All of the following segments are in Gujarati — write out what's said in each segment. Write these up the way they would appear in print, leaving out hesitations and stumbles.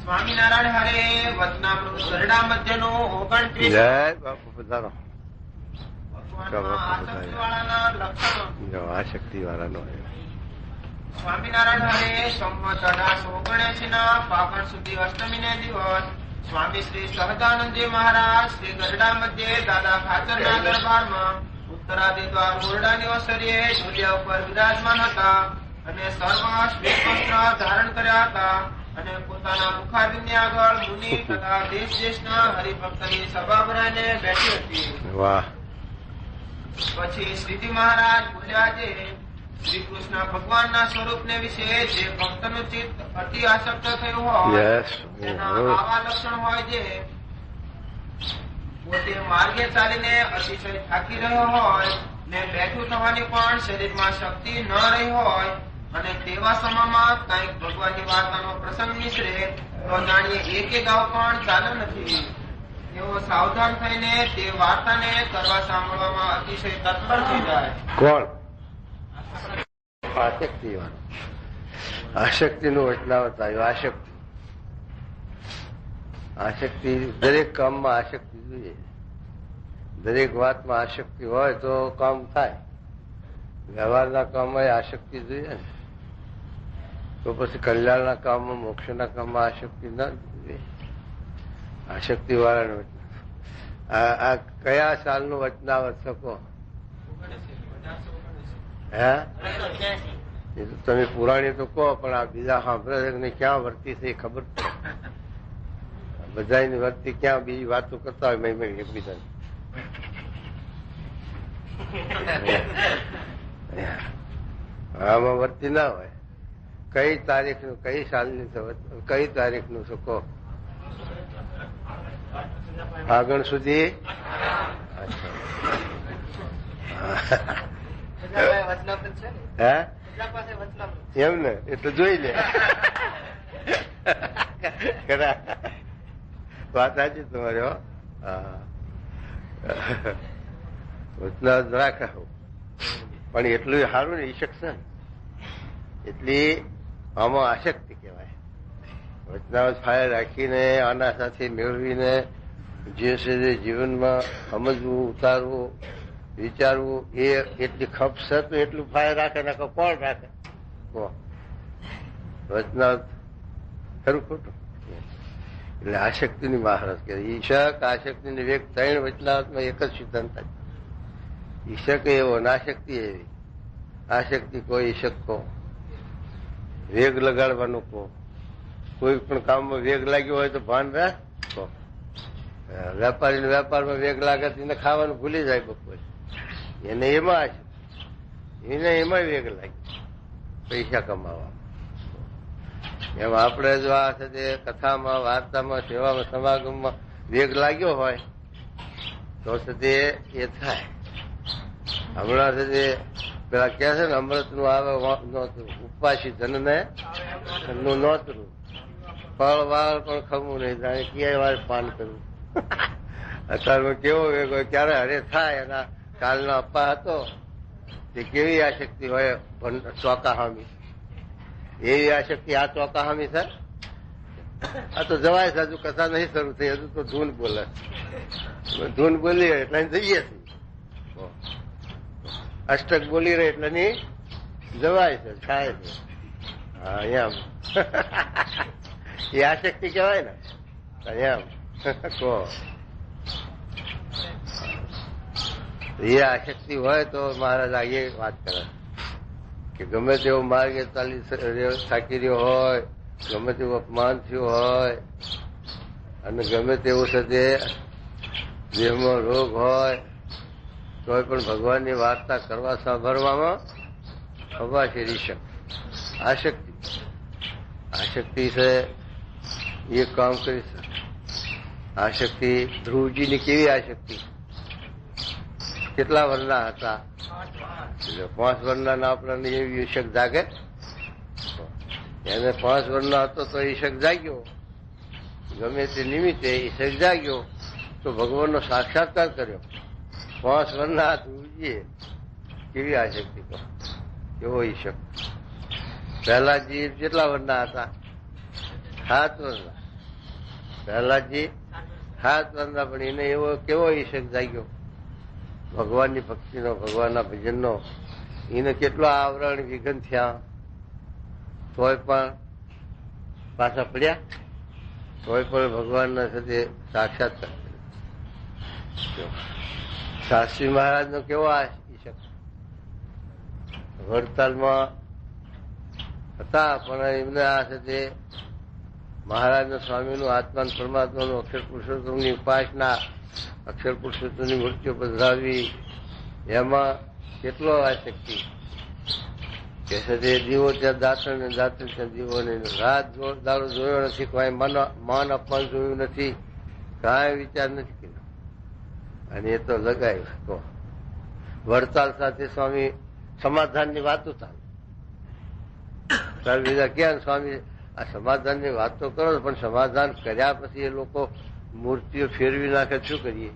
સ્વામિનારાયણ હરે વચનામૃત ગરડા મધ્યનો 29. જય બાપુ પધારો. આ શક્તિ વાળાનો સ્વામિનારાયણ હરે સંવત 1879 ના ફાગણ સુધી અષ્ટમી ને દિવસ સ્વામી શ્રી સહજાનંદજી મહારાજ શ્રી ગરડા મધ્યે દાદા ખાચરના દરબારમાં ઉત્તરાદિ દ્વાર ઓરડાની ઓસરીએ ઝૂલિયા ઉપર વિરાજમાન હતા અને સર્વ શ્વેત વસ્ત્ર ધારણ કર્યા હતા અને પોતાના મુખારવિંદની આગળ મુનિ તથા દેશ દેશના હરિભક્તની સભા બનાવીને બેઠી હતી. વાહ. પછી શ્રીજી મહારાજ બોલ્યા છે, શ્રી કૃષ્ણ ભગવાનના સ્વરૂપને વિશે જે ભક્તનું ચિત્ત અતિ આસક્ત થયું હોય તેના આવા લક્ષણ હોય જે પોતે માર્ગે ચાલીને અતિશય થાકી રહ્યો હોય ને બેઠું થવાની પણ શરીરમાં શક્તિ ન રહી હોય અને તેવા સમયમાં કંઈક ભગવાનની વાર્તાનો પ્રસંગ નીકળે તો જાણીએ એક ગાવ પણ ચાલુ નથી. તેઓ સાવધાન થઈને તે વાર્તાને કરવા સાંભળવામાં અતિશય તત્પર થઈ જાય. કોણ? આશક્તિ વાળો. આશક્તિ નું વચનાવત આવ્યું. આશક્તિ, આશક્તિ દરેક કામમાં આશક્તિ જોઈએ. દરેક વાતમાં આશક્તિ હોય તો કામ થાય. વ્યવહારના કામમાં આશક્તિ જોઈએ ને, તો પછી કલ્યાણના કામમાં મોક્ષના કામમાં આશક્તિ ના જોઈએ. આશક્તિ વાળાનું આ કયા સાલનું વચનાવત શકો? હે? એ તો તમે પુરાણી તો કહો, પણ આ બીજા સાંભળે ક્યાં વર્તી છે ખબર બધાની વર્તી ક્યાં બીજી વાતો કરતા હોય મહિને એકબીજા. આમાં વર્તી ના હોય. કઈ તારીખનું, કઈ સાલની, કઈ તારીખનું શકો? ફાગણ સુધી. હે? એમ ને? એ તો જોઈ લે. વાત સાચી તમારી. હો, વચનાવત રાખો, પણ એટલું સારું ને ઈ શકશે ને, એટલી આમાં આશક્તિ કહેવાય. વચનાવત ફાયર રાખીને આના સાથે મેળવીને જે છે તે જીવનમાં સમજવું, ઉતારવું, વિચારવું, એ એટલી ખપ છે તો એટલું ફાયર રાખે ને કોણ રાખે? વચનાવત ખરું ખોટું? એટલે આશક્તિની મહારાજ કહે. ઈશક, આશક્તિ ને વેગ ત્રણ વચનાવતમાં એક જ સિદ્ધાંત થાય. ઈશક એવો, નાશક્તિ એવી. આશક્તિ કોઈ ઈશક કહો, વેગ લગાડવાનું કહો. કોઈ પણ કામમાં વેગ લાગ્યો હોય તો ભાન રાખો. વેપારીને વેપારમાં વેગ લાગે એને ખાવાનું ભૂલી જાય બપોરે. એને એમાં એને એમાં વેગ લાગ્યો પૈસા કમાવા. એમ આપણે જો આ છે કથામાં, વાર્તામાં, સેવામાં, સમાગમમાં વેગ લાગ્યો હોય તો તે એ થાય. હમણાં છે પેલા કે છે ને અમૃત નું આવે નોતરું, ઉપાસી ધનને નું નોતરું, ફળ વાળ પણ ખમવું નહીં, જાણે ક્યાંય વાર પાન કરવું. અત્યારમાં કેવો વેગ હોય, ક્યારે હરે થાય. એના કાલનો અપ્પા હતો તે કેવી આશક્તિ હોય, ચોકા હામી. એવી આશક્તિ આ ચોકા હામી છે. આ તો જવાય છે, હજુ કથા નહીં શરૂ થઈ, હજુ તો ધૂન બોલે. ધૂન બોલી એટલે જઈએ છીએ. અષ્ટક બોલી રહે એટલે ની જવાય છે, થાય છે. હા, એમ એ આશક્તિ કહેવાય ને. એમ કહો એ આશક્તિ હોય તો મહારાજ આગે વાત કરે કે ગમે તેવો માર્ગે ચાલી થાકી રહ્યો હોય, ગમે તેવું અપમાન થયું હોય, અને ગમે તેવું છે તે દેહમાં રોગ હોય, તોય પણ ભગવાનની વાર્તા કરવા સાંભળવામાં હવા છે ઈશક. આશક્તિ, આશક્તિ છે એ કામ કરી શકે. આશક્તિ ધ્રુવજીની કેવી આશક્તિ? કેટલા વર્ષના હતા? 5 વર્ષના આપણને એવી ઈશક જાગે. એને 5 વર્ષનો હતો તો ઈશક જાગ્યો. ગમે તે નિમિત્તે ઈશક જાગ્યો તો ભગવાનનો સાક્ષાત્કાર કર્યો. 5 વર્ષના ધ્રુવજીએ કેવી આશક્તિ કહો, કેવો ઈશક. પહેલાજી કેટલા વર્ષના હતા? 7 વર્ષના. પ્રહલાદજી 7 વર્ષના, પણ એને એવો કેવો ઈશક જાગ્યો ભગવાનની ભક્તિનો, ભગવાનના ભજનનો. એને કેટલો આવરણ વિઘન થયા, તોય પણ પાછા પડ્યા, તોય પણ ભગવાનના સાથે સાક્ષાત્કાર. શાસ્ત્રી મહારાજનો કેવો આ ઈશક, વડતાલમાં હતા, પણ એમને આ સાથે મહારાજના સ્વામીનું આત્મા પરમાત્માનું અક્ષર પુરુષોત્તમની ઉપાસના, અક્ષર પુરુષોત્તમની મૂર્તિઓ પધરાવી, એમાં કેટલો આસક્તિ કે છે દીવો ત્યાં દાંતણ ને દાંતણ ત્યાં દીવો ને રાત દાડો જોયો નથી, કોઈ માન અપમાન જોયું નથી, કાંઈ વિચાર નથી કર્યો. અને એ તો લગાવ્યું તો વડતાલ સાથે સ્વામી સમાધાનની વાતો ચાલુ. બીજા ક્યાં સ્વામી આ સમાધાનની વાત તો કરો, પણ સમાધાન કર્યા પછી એ લોકો મૂર્તિઓ ફેરવી નાખે, શું કરીએ?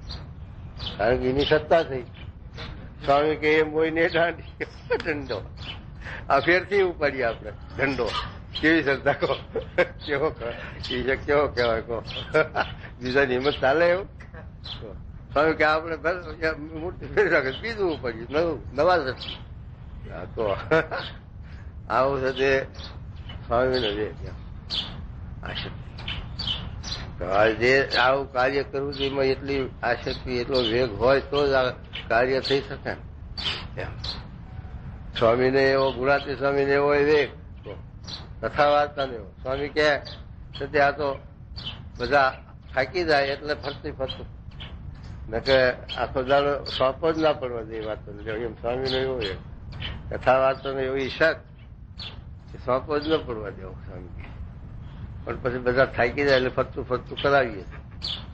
કારણ કે એની સત્તા થઈ. સ્વામી કે એ મોઈને દાંડી દંડો, આ ફેરથી ઉપાડીએ આપણે દંડો. કેવી શ્રદ્ધા કહો, કેવો ઈશક કેવો કહેવાય કહો, બીજાની હિંમત ચાલે એવું? સ્વામી કે આપણે મૂર્તિ ફેરવી નાખે, બીજું ઉપાડ્યું, નવા દ્રષ્ટિ. તો આવું છે તે સ્વામીને આશક્તિ. જે આવું કાર્ય કરવું છે એમાં એટલી આશક્તિ, એટલો વેગ હોય તો જ આ કાર્ય થઈ શકે ને. સ્વામીને એવો ગુણાતી, સ્વામીને એવો વેગ, કથા વાર્તા ને એવો. સ્વામી કે આ તો બધા થાકી જાય એટલે ફરતી ફરતું, ને કે આખો દાડો સોંપો જ ના પડવા દે વાતો. એમ સ્વામીનો એવો વેગ, કથા વાર્તાનો એવો ઈશક, સોંપો જ ન પડવા દેવો સ્વામી. પણ પછી બધા થાકી જાય એટલે ફરતું ફરતું કરાવીએ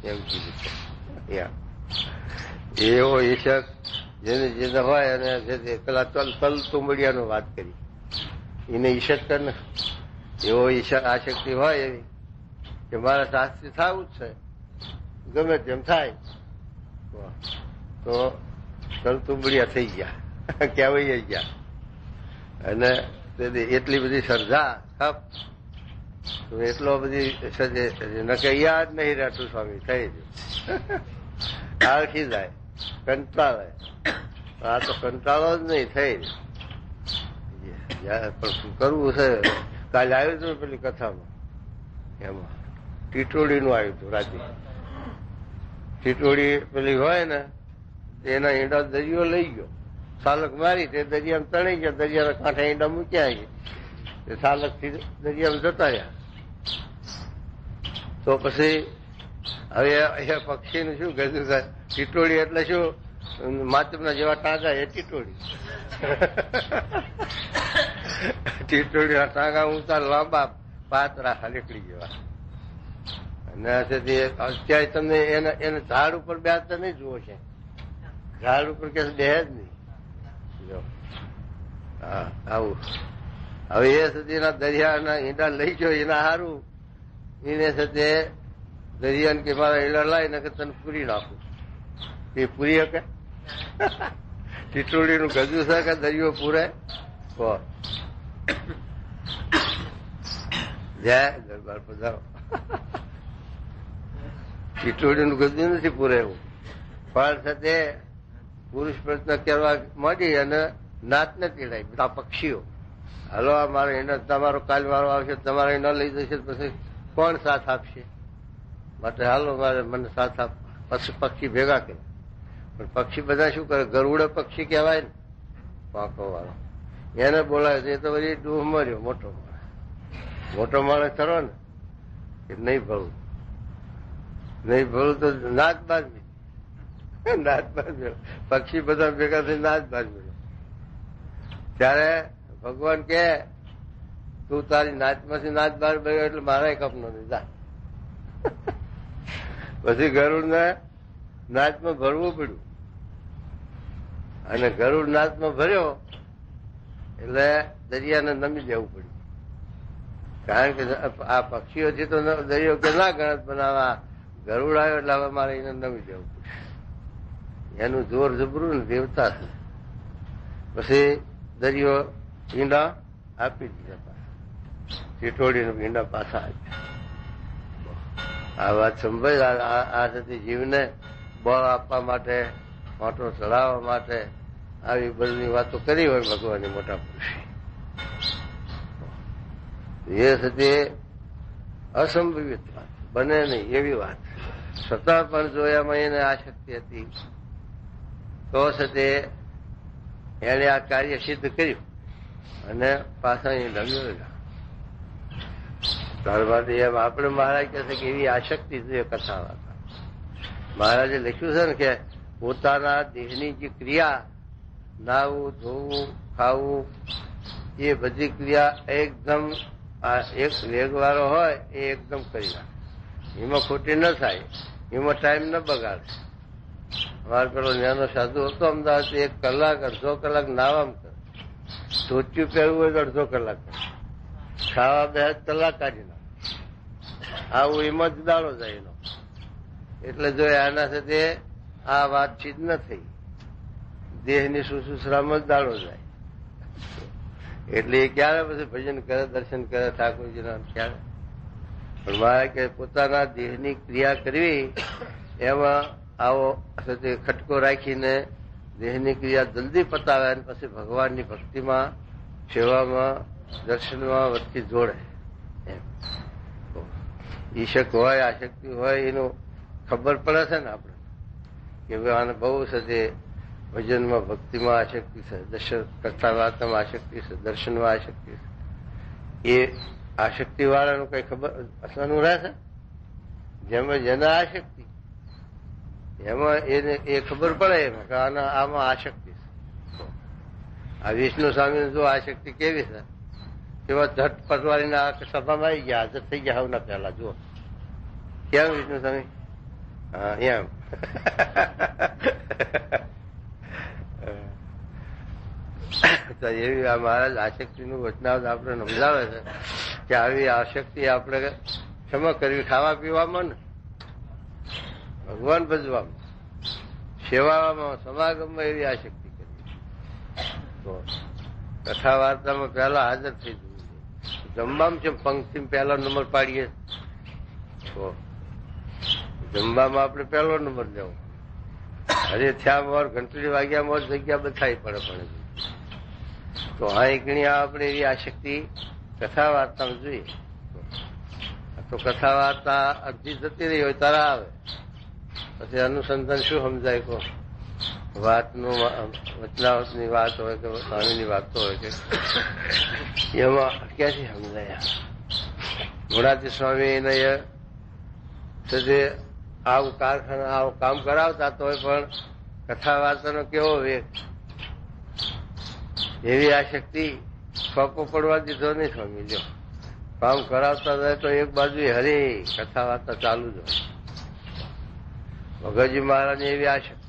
એમ કીધું. એવો ઈશક જેને જેને હોય, અને પેલા તલ તુંબડિયાનો વાત કરી, એને ઈશક કર ને એવો ઈશક આશક્તિ હોય એવી કે મારા શાસ્ત્રી થવું જ છે, ગમે તેમ થાય તો તલ તુંબડિયા થઈ ગયા, કહેવાય ગયા. અને એટલી બધી શ્રદ્ધા ખપ, એટલો બધી નકે યાદ નહીં રહેતું સ્વામી, થઈ જાય આળખી જાય, કંટાળે. આ તો કંટાળો જ નહીં, થઈ પણ શું કરવું છે? કાલે આવ્યું હતું પેલી કથામાં, એમાં ટીટોડીનું આવ્યું હતું રાતે. ટીટોડી પેલી હોય ને એના ઈંડા દરિયો લઈ ગયો, સાલક મારી તે દરિયામાં તણાઈ ગયા, દરિયાના કાંઠે ઈંડા મૂક્યા ગયા, સાલક થી દરિયામાં જતા રહ્યા. તો પછી હવે અહીંયા પક્ષીનું શું ગજું થાય? ટીટોડી એટલે શું? માચમના જેવા ટાંગા, એ ટીટોડી. ટીટોડીના ટાંગા ઊંચા લાંબા પાતરા નીકળી જેવા. અને અત્યારે તમને એને ઝાડ ઉપર બેસતા નહીં જુઓ છે, ઝાડ ઉપર કે બે જ નહીં. હા આવું. હવે એ સુધીના દરિયાના ઈંડા લઈ ગયો, એના સારું એને સાથે દરિયાને કે મારા ઈંડા લાવી ને કે તને પૂરી નાખું. એ પૂરી શકે? ટીટોડીનું ગજું છે કે દરિયો પૂરે? જય દરબાર પધારો. ટીટોડીનું ગજું નથી પૂરે એવું, પણ સાથે પુરુષ પ્રશ્ન કરવા માંડી અને નાતને ચીડાય બધા પક્ષીઓ. હાલો આ મારો ઈંડા, તમારો કાલ વાળો આવશે, તમારા ઈંડા લઈ જશે, પછી કોણ સાથ આપશે? માટે હાલો મારે મને સાથ આપ. પછી પક્ષી ભેગા કરે, પણ પક્ષી બધા શું કરે? ગરુડ પક્ષી કહેવાય ને, પાંખો વાળો, એને બોલાવે છે. એ તો બધી ડૂહ મર્યો, મોટો માણસ. મોટો માણસ ખરો ને કે નહીં ભળવું, નહીં ભળવું તો નાચ બાજ નાચ બાજ મેળો. પક્ષી બધા ભેગા થઈ નાચ બાજ મેળો. ત્યારે ભગવાન કે તું તારી નાચમાંથી નાચ બહાર ગયો એટલે મારા કપનો નહીં જા. પછી ગરુડને નાચમાં ભરવું પડ્યું, અને ગરુડ નાચમાં ભર્યો એટલે દરિયાને નમી જવું પડ્યું. કારણ કે આ પક્ષીઓથી તો દરિયો કે ના ગણત બનાવવા, ગરુડ આવ્યો એટલે હવે મારે એને નમી જવું પડ્યું. એનું જોર જબરું ને દેવતા છે. પછી દરિયો ઈંડા આપી દીધા, પાછા ટીટોડીને ઈંડા પાછા આપ્યા. આ વાત સંભળાય. આ સાથે જીવને બળ આપવા માટે, મોટો ચડાવવા માટે આવી બધી વાતો કરી હોય ભગવાનની મોટા પુરુષે. એ સાથે અસંભવિત વાત, બને નહીં એવી વાત. છતાં પણ જો એમાં એને આસક્તિ હતી તો સાથે એને આ કાર્ય સિદ્ધ કર્યું અને પાછા અહીં લગ્ન. ત્યારબાદ એમ આપણે મહારાજ કહે છે કે એવી આસક્તિ જોઈએ કથા વાર્તા. મહારાજે લખ્યું છે ને કે પોતાના દેહની જે ક્રિયા, નાવું, ધોવું, ખાવું, એ બધી ક્રિયા એકદમ એક વેગવાળો હોય એ એકદમ કરી નાખે. એમાં ખોટી ન થાય, એમાં ટાઈમ ન બગાડે. અમારે પેલો નાનો સાધુ હતો અમદાવાદ, 1 કલાક, અડધો કલાક નાવામ કરે. ધોતિયું પહેરવું હોય તો અડધો કલાક કરે, ખાવા બે કલાક કાઢી નાખે. આવું એમાં જ દાડો જાય એનો. એટલે જો આના સાથે આ વાતચીત ન થઈ, દેહની સુશ્રુષામાં જ દાડો જાય. એટલે એ ક્યારે પછી ભજન કરે, દર્શન કરે ઠાકોરજીના ક્યારે? પણ મારે કે પોતાના દેહની ક્રિયા કરવી, એમાં આવો ખટકો રાખીને દેહની ક્રિયા જલ્દી પતાવે અને પછી ભગવાનની ભક્તિમાં, સેવામાં, દર્શનમાં વચ્ચે જોડે. ઈશક હોય, આશક્તિ હોય, એનું ખબર પડે છે ને આપણે કે ભાઈ આને બહુ છે, ભજનમાં, ભક્તિમાં આશક્તિ છે, દર્શન કથા વાર્તામાં આશક્તિ છે, દર્શનમાં આશક્તિ છે. એ આશક્તિ વાળાનું કઈ ખબર અસરનું રહે છે. જેમાં જેના આશક્તિ એમાં એને એ ખબર પડે એમાં કે આમાં આશક્તિ છે. આ વિષ્ણુ સ્વામી જો આશક્તિ કેવી છે, એવા ઝટ પટવારીને આ સભામાં આવી ગયા, હાજર થઈ ગયા. હવના પહેલા જુઓ કેમ વિષ્ણુ સ્વામી? હા એમ એવી આ મહારાજ આશક્તિનું વચનાવત આપણે સમજાવે છે કે આવી આશક્તિ આપણે ક્ષમા કરવી, ખાવા પીવામાં ને, ભગવાન ભજવામાં, સેવામાં, સમાગમમાં એવી આશક્તિ કરવી. તો કથા વાર્તામાં પહેલા હાજર થઈ જવું. જમવામાં છે પંક્તિ પહેલો નંબર પાડીએ તો જમવામાં આપણે પહેલો નંબર લેવો. હજી થયા મોર ઘંટડી વાગ્યા મોર જગ્યા બતાવી પડે. પણ તો હા એકણી આપણે એવી આશક્તિ કથા વાર્તામાં જોઈએ. તો કથા વાર્તા અડધી જતી રહી હોય તારા આવે પછી અનુસંધાન શું સમજાય? કહો વાતનું, વચનાવતની વાત હોય કે સ્વામીની વાતો હોય કે એમાં ક્યાંથી સમજાય? ગુણાતી સ્વામી એને આવું કારખાના આવું કામ કરાવતા તો હોય પણ કથા વાર્તાનો કેવો વેગ, એવી આશક્તિ ફોકો પડવા દીધો નહીં સ્વામી. લ્યો કામ કરાવતા જાય તો એક બાજુ હરે કથા વાર્તા ચાલુ જ હોય. ભગતજી મહારાજની એવી આશક્તિ.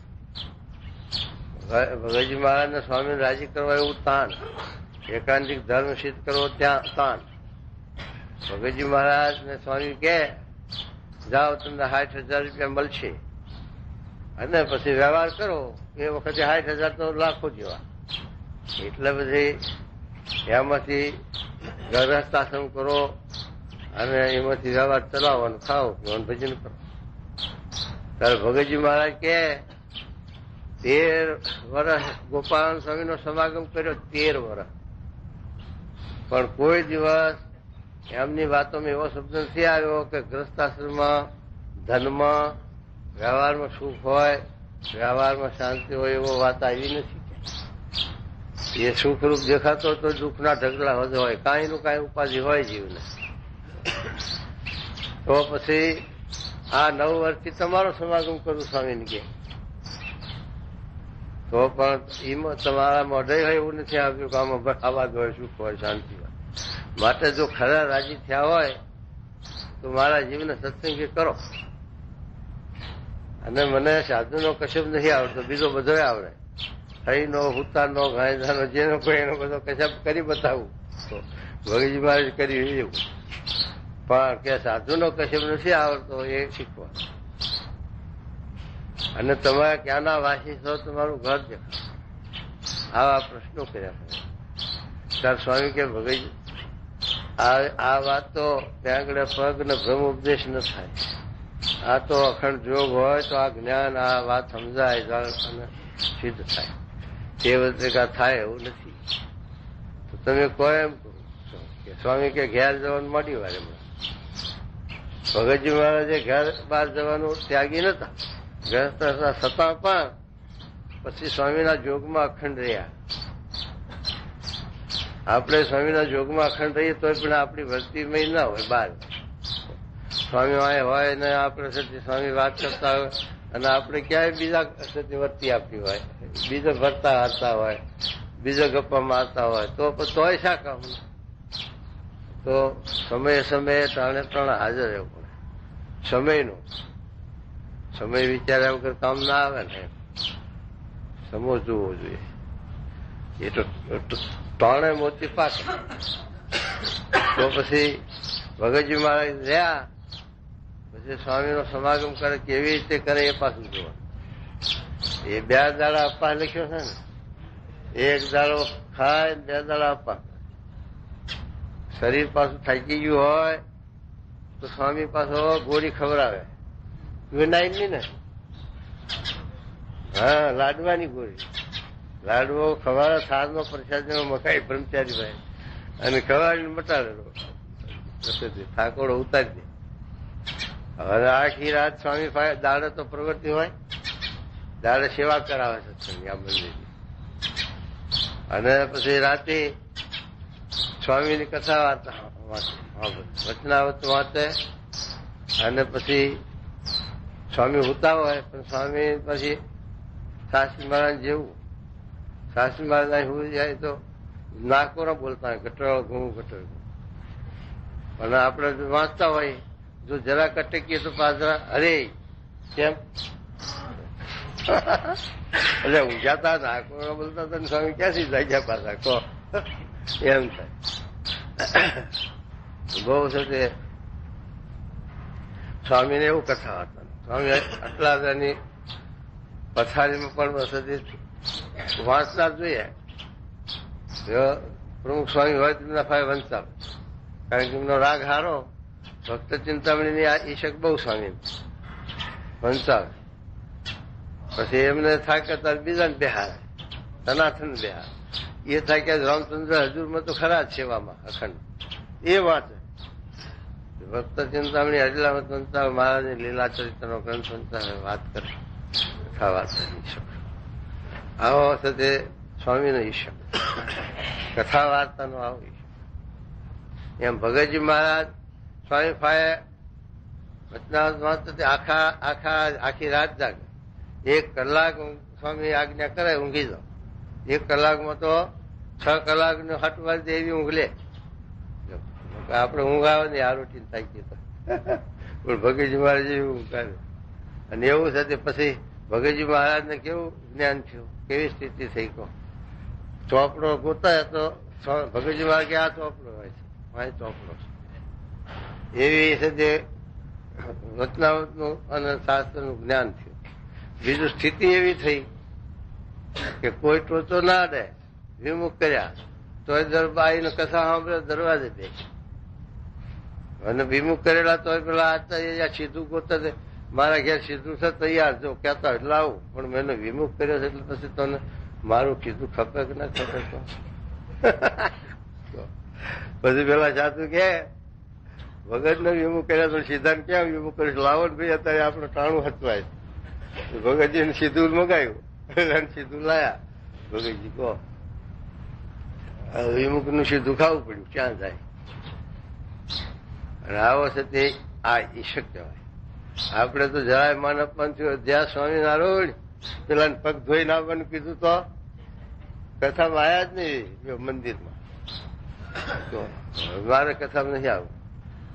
ભગતજી મહારાજને સ્વામી રાજી કરવા એવું તાન, એકાંતિક ધર્મ સિદ્ધ કરવો ત્યાં તાન. ભગતજી મહારાજ ને સ્વામી કે જાઓ તમને 60,000 રૂપિયા મળશે અને પછી વ્યવહાર કરો. એ વખતે 60,000 તો લાખો જેવા. એટલે પછી એમાંથી ગૃહસ્થાશ્રમ કરો અને એમાંથી વ્યવહાર ચલાવવાનું, ખાઓ પીવાનું, ભજન કરો. ત્યારે ભગતજી મહારાજ કે 13 વર્ષ ગોપાલ સ્વામીનો સમાગમ કર્યો, 13 વર્ષ. પણ કોઈ દિવસ એમની વાતોમાં એવો શબ્દ નથી આવ્યો કે ગ્રસ્તાશ્રમમાં, ધનમાં, વ્યવહારમાં સુખ હોય, વ્યવહારમાં શાંતિ હોય, એવો વાત આવી નથી. એ સુખરૂપ દેખાતો તો દુઃખના ઢગલા વધુ હોય, કાંઈ નું કાંઈ ઉપાધિ હોય જીવને. તો પછી આ 9 વર્ષથી તમારો સમાગમ કરું સ્વામીને કે તો પણ એમાં તમારા મોઢે હોય એવું નથી આવ્યું કે આમાં આવાજ હોય, સુખ હોય, શાંતિ હોય. માટે જો ખરા રાજી થયા હોય તો મારા જીવને સત્સંગ કરો. અને મને સાધુનો કશબ નથી આવડતો, બીજો બધો આવડે. થઈનો, હુતાનો, ગાયદાનો, જેનો કોઈ એનો બધો કશબ કરી બતાવું તો ભગતજી મહારાજ કર્યું એવું. પણ કે સાધુનો કશબ નથી આવડતો એ શીખવા. અને તમે ક્યાંના વાસી છો, તમારું ઘર દેખાય. આવા પ્રશ્નો કર્યા. ત્યારે સ્વામી કે ભગતજી આ વાત તો ત્યાં આગળ પગ ને ભ્રમ ઉપદેશ ન થાય. આ તો અખંડ જોગ હોય તો આ જ્ઞાન આ વાત સમજાય અને સિદ્ધ થાય. તે વખતે થાય એવું નથી. તો તમે કહો એમ કે સ્વામી કે ઘેર જવાનું મોડી વાર એમણે ભગતજી મહારાજે ઘેર બહાર જવાનું ત્યાગી નતા, ગ્રસ્ત હતા છતાં પણ પછી સ્વામીના જોગમાં અખંડ રહ્યા. આપણે સ્વામીના જોગમાં અખંડ રહીએ તો પણ આપણી વસ્તીમાં ના હોય બહાર. સ્વામી વાય હોય ને આપણે સતી સ્વામી વાત કરતા હોય અને આપણે ક્યાંય બીજા સતી વર્તી આપી હોય, બીજો ભરતા હારતા હોય, બીજો ગપ્પા મારતા હોય તોય શા કામ? તો સમયે સમયે ત્રણે ત્રણ હાજર રહેવું પડે. સમયનું સમય વિચાર્યા વગર કામ ના આવે ને, સમજવું જોઈએ. એ તો ત્રણે મોતી પાક. તો પછી ભગતજી મહારાજ રહ્યા, પછી સ્વામીનો સમાગમ કરે કેવી રીતે કરે એ પાછું જોવાનું. એ 2 દાડા આપવા લખ્યો છે ને, 1 દાડો ખાય 2 દાડા આપવા. શરીર પાછું થાકી ગયું હોય તો સ્વામી પાછો ગોળી ખવડાવે. વિનાયની ને, હા, લાડવાની ગોળી. લાડવો ખવાડે સારનો પ્રસાદ મકાઈ બ્રહ્મચારી ભાઈ અને ખવાડીને મટાડેલો ઠાકોર ઉતારી દે. હવે આખી રાત સ્વામી દાડે તો પ્રવૃત્તિ હોય, દાડે સેવા કરાવે સત્સંગ આ મંદિરની, અને પછી રાતે સ્વામીની કથા વાર્તા વચનાવત વાંચે. અને પછી સ્વામી હોતા હોય પણ સ્વામી પછી શાસ્ત્રી મહારાજ જેવું, શાસ્ત્રી મહારાજ હું જાય તો નાકો ના બોલતા હોય, ગટરો ઘઉં ગટર. અને આપણે વાંચતા હોય, જો જરા કટકીએ તો પાછા અરે કેમ એટલે ઊંઝાતા નાકો ના બોલતા હતા ને સ્વામી ક્યાંથી જાગ્યા પાછા કહો એમ થાય. બહુ છે તે સ્વામીને એવું કથા હતા. સ્વામી આટલા બધાની પથારીમાં પણ વસતી વાંચતા જોઈએ. પ્રમુખ સ્વામી હોય તેમના ફાય વંચાવ, કારણ કે એમનો રાગ હારો. ભક્ત ચિંતામણીની આ ઈશક બહુ સ્વામી વંચાવે. પછી એમને થાય કે તાર બીજાને બેહારે, સનાથન બેહાર. એ થાય કે રામચંદ્ર હજુરમાં તો ખરા જ સેવામાં અખંડ એ વાંચે. ભક્ત ચિંતામણી હજલામત વંચાવે, મહારાજની લીલા ચરિત્રનો ગ્રંથ વંચાવે, વાત કરે, કથા વાત ઈશક. આવો હશે તે સ્વામીનો ઈશક, કથા વાર્તાનો આવો ઈશક. એમ ભગતજી મહારાજ સ્વામી ફાયે વચનાવત વાંચતે આખી રાત જાગે. 1 કલાક સ્વામી આજ્ઞા કરે ઊંઘી જાઓ. 1 કલાકમાં તો 6 કલાકનો હટવા દે એવી ઊંઘ લે. આપણે ઊંઘ આવે ને આ રૂટીન થાય ગયું પણ ભગતજી મહારાજ એવી ઊંઘ કરે. અને એવું છે પછી ભગતજી મહારાજને કેવું જ્ઞાન થયું, કેવી સ્થિતિ થઈ ગયો. ચોપડો ગોતાય તો ભગતજી મહારાજ કે આ ચોપડો હોય છે, આ ચોપડો છે. એવી છે તે વચનાવતનું અને શાસ્ત્રનું જ્ઞાન થયું. બીજું સ્થિતિ એવી થઈ કે કોઈ ટોચો ના દે, વિમુખ કર્યા તોય દરબાઈને કથા સાંભળે દરવાજે દે. અને વિમુખ કરેલા તોય પેલા આચાર્ય સીધું ગોતા મારા ઘેર સીધું છે તૈયાર જો કહેતા એટલે આવું, પણ મેં વિમુખ કર્યો છે એટલે પછી તને મારું કીધું ખપે કે ના ખપે? તો પછી પેલા સાધુ કે ભગત ને વિમુખ કર્યા તો સીધા ક્યાં વિમુખ કરીશ? લાવો ને ભાઈ, અત્યારે આપણે ટાણું હચવાય. ભગતજીને સીધું મગાવ્યું, સીધું લાયા. ભગતજી કહો વિમુખ નું સીધું ખાવું પડ્યું, ક્યાં જાય? અને આવો છે તે આ ઈશક કહેવાય. આપણે તો જરાય માન અપમાન થયું, જ્યાં સ્વામિનારાયણ પેલા પગ ધોઈ નાખવાનું કીધું તો કથામાં આવ્યા જ નહીં મંદિરમાં. તો મારે કથામાં નથી આવું.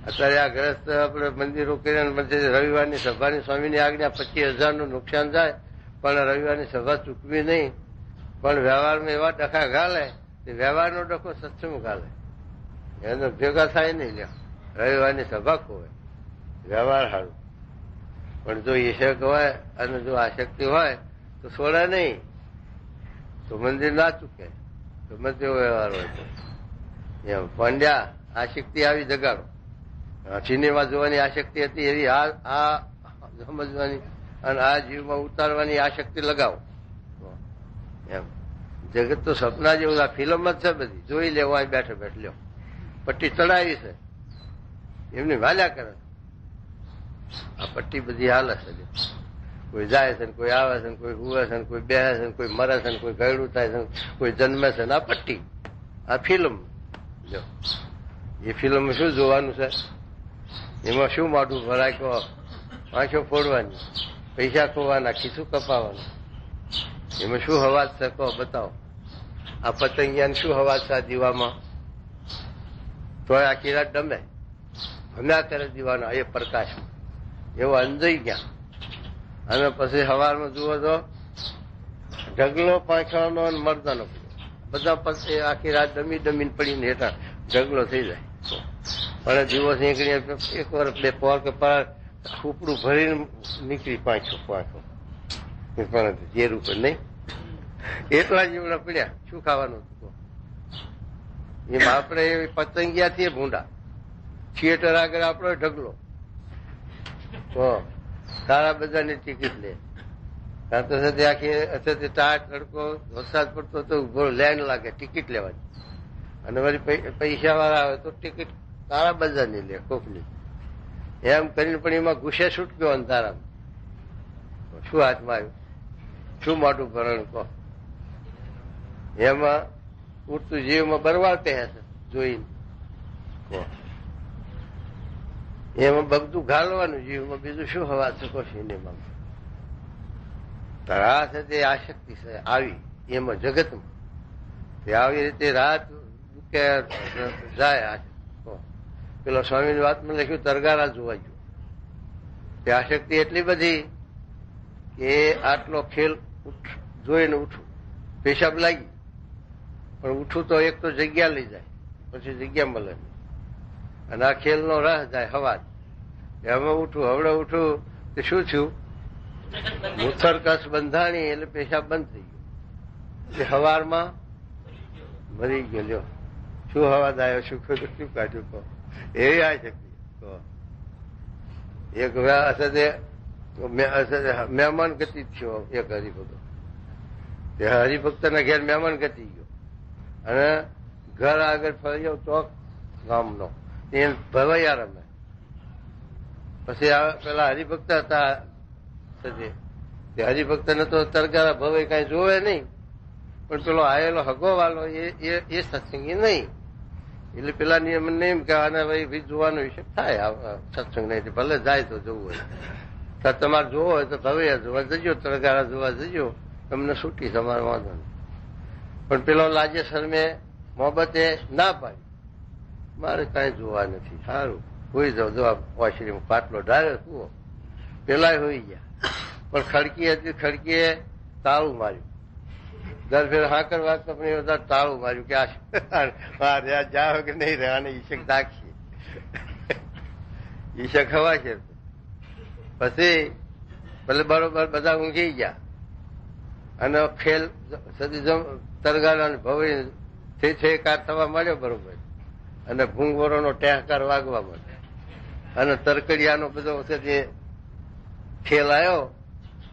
અત્યારે આ ગ્રસ્ત આપણે મંદિરો કર્યા, રવિવારની સભાની સ્વામીની આજ્ઞા 25,000 નું નુકસાન જાય, પણ રવિવારની સભા ચૂકવી નહીં. પણ વ્યવહારમાં એવા ડખા ઘાલે, વ્યવહારનો ડખો સત્સંગ ઘાલે, એનો ભેગા થાય નહીં. લ્યો રવિવારની સભા ખોવે, વ્યવહાર સારું. પણ જો ઈશક હોય અને જો આશક્તિ હોય તો છોડે નહીં, તો મંદિર ના ચૂકે, ગમે તેવો વ્યવહાર હોય તો. એમ પાંડ્યા આશક્તિ આવી જગાડો. સિનેમા જોવાની આશક્તિ હતી એવી આ સમજવાની અને આ જીવમાં ઉતારવાની આ શક્તિ લગાવો એમ. જગત તો સપના જેવું, આ ફિલ્મ જ છે બધી, જોઈ લેવો. અહીં બેઠે બેઠ લ્યો, પટ્ટી ચડાવી છે, એમની વાલ્યા કરે. આ પટ્ટી બધી હાલે છે. કોઈ જાય છે ને કોઈ આવે છે ને કોઈ હુવે છે ને કોઈ બેસે છે ને કોઈ મરે છે ને કોઈ ગયડું થાય છે કોઈ જન્મે છે ને આ પટ્ટી, આ ફિલ્મ. જો એ ફિલ્મ શું જોવાનું છે? એમાં શું મોઢું ભરાય કહો? આંખો ફોડવાની, પૈસા ખોવાના, ખીસું કપાવાનું. એમાં શું હવાજ છે કહો? બતાવો. આ પતંગિયાને શું હવાજ છે આ દીવામાં? તોય આખી રાત ડમે, હમ્યા કરે દીવાનો એ પ્રકાશ. એવો અંજાઈ ગયા. અને પછી સવારમાં જુઓ તો ઢગલો પાંખવાનો અને મરદાનો બધા પછી આખી રાત ડમી ડમીને પડીને હેઠા ઢગલો થઈ જાય. પણ દિવસ નીકળી એક વાર બે પોર કે પાર ઉપડું ભરીને નીકળી પાંચો પણ જે રૂપિયા નહીં એટલા જીવડા પડ્યા. શું ખાવાનું હતું? એમ આપણે પતંગિયા છીએ ભૂંડા. થિયેટર આગળ આપણો ઢગલો. તો તારા બધાની ટિકિટ લે. કારણ તો સાથે આખી ટાટ તડકો વરસાદ પડતો તો ઉભો લાઈન લાગે ટિકિટ લેવાની. અને વળી પૈસા વાળા આવે તો ટિકિટ તારા બધાની લે, કોકની. એમ કરીને પણ એમાં ગુસ્સે છૂટક્યો અંધારામાં. શું હાથમાં આવ્યું? શું મોટું ભરણ કહો? એમાં ઉડતું જીવમાં બરવાળ પહે છે જોઈને કહો. એમાં બધું ઘાલવાનું જીવમાં, બીજું શું હવા શકો સિનેમામાં? આ છે તે આશક્તિ છે આવી એમાં જગતમાં. તે આવી રીતે રાત જાય. પેલો સ્વામીની વાતમાં લખ્યું તરગારા જોવા ગયો. તે આશક્તિ એટલી બધી કે આટલો ખેલ જોઈને ઉઠું, પેશાબ લાગી પણ ઉઠું તો એક તો જગ્યા લઈ જાય, પછી જગ્યા મળે. અને આ ખેલનો રસ જાય હવા. એમાં ઉઠું, હવડે ઉઠું તે શું થયું? મુથરકસ બંધાણી એટલે પેશાબ બંધ થઈ ગયો. હવારમાં મરી ગયો. લ્યો શું હવાદ આવ્યો? શું શું કાઢ્યું કહો? એવી આ શક્તિ કહો. એક મહેમાન ગતિ થયો એક હરિભક્ત. તે હરિભક્તના ઘેર મહેમાન ગતિ ગયો અને ઘર આગળ ફર્યો ચોક ગામનો, એ ભવૈયા રમે. પછી પેલા હરિભક્ત હતા તે હરિભક્તને તો તરગારા ભવે કઈ જોવે નહીં, પણ પેલો આયેલો હગો વાલો એ સત્સંગી નહીં. એટલે પેલા નિયમ નહીં કે આને ભાઈ જોવાનો વિષય થાય સત્સંગ નહીં, ભલે જાય તો જોવું હોય. તમારે જોવો હોય તો ભવૈયા જોવા જજો, તરગારા જોવા જજો, તમને છૂટી, તમારે વાંધો નહીં. પણ પેલો લાજે શરમે મોહબ્બતે ના પાડી, મારે કઈ જોવા નથી, સારું હોઈ જાવ. જવાબ વાશરીમાં પાટલો ડાળ્યો શું? પેલા હોઈ ગયા. પણ ખડકી હતી, ખડકીએ તાળું માર્યું. દર ફેર હાકર વાત કંપની બધા તાળું માર્યું કે આ જાઓ કે નહીં રહે, આને ઈશક દાખીએ. ઈશક હવા છે. પછી ભલે બરોબર બધા ઊંઘી ગયા અને ખેલ સદી તરગારા ભવી ઠેકાર થવા માંડ્યો બરોબર. અને ભૂંગોરોનો ટેહકાર વાગવા માંડ્યો અને તરકડિયાનો બધો ખેલ આવ્યો.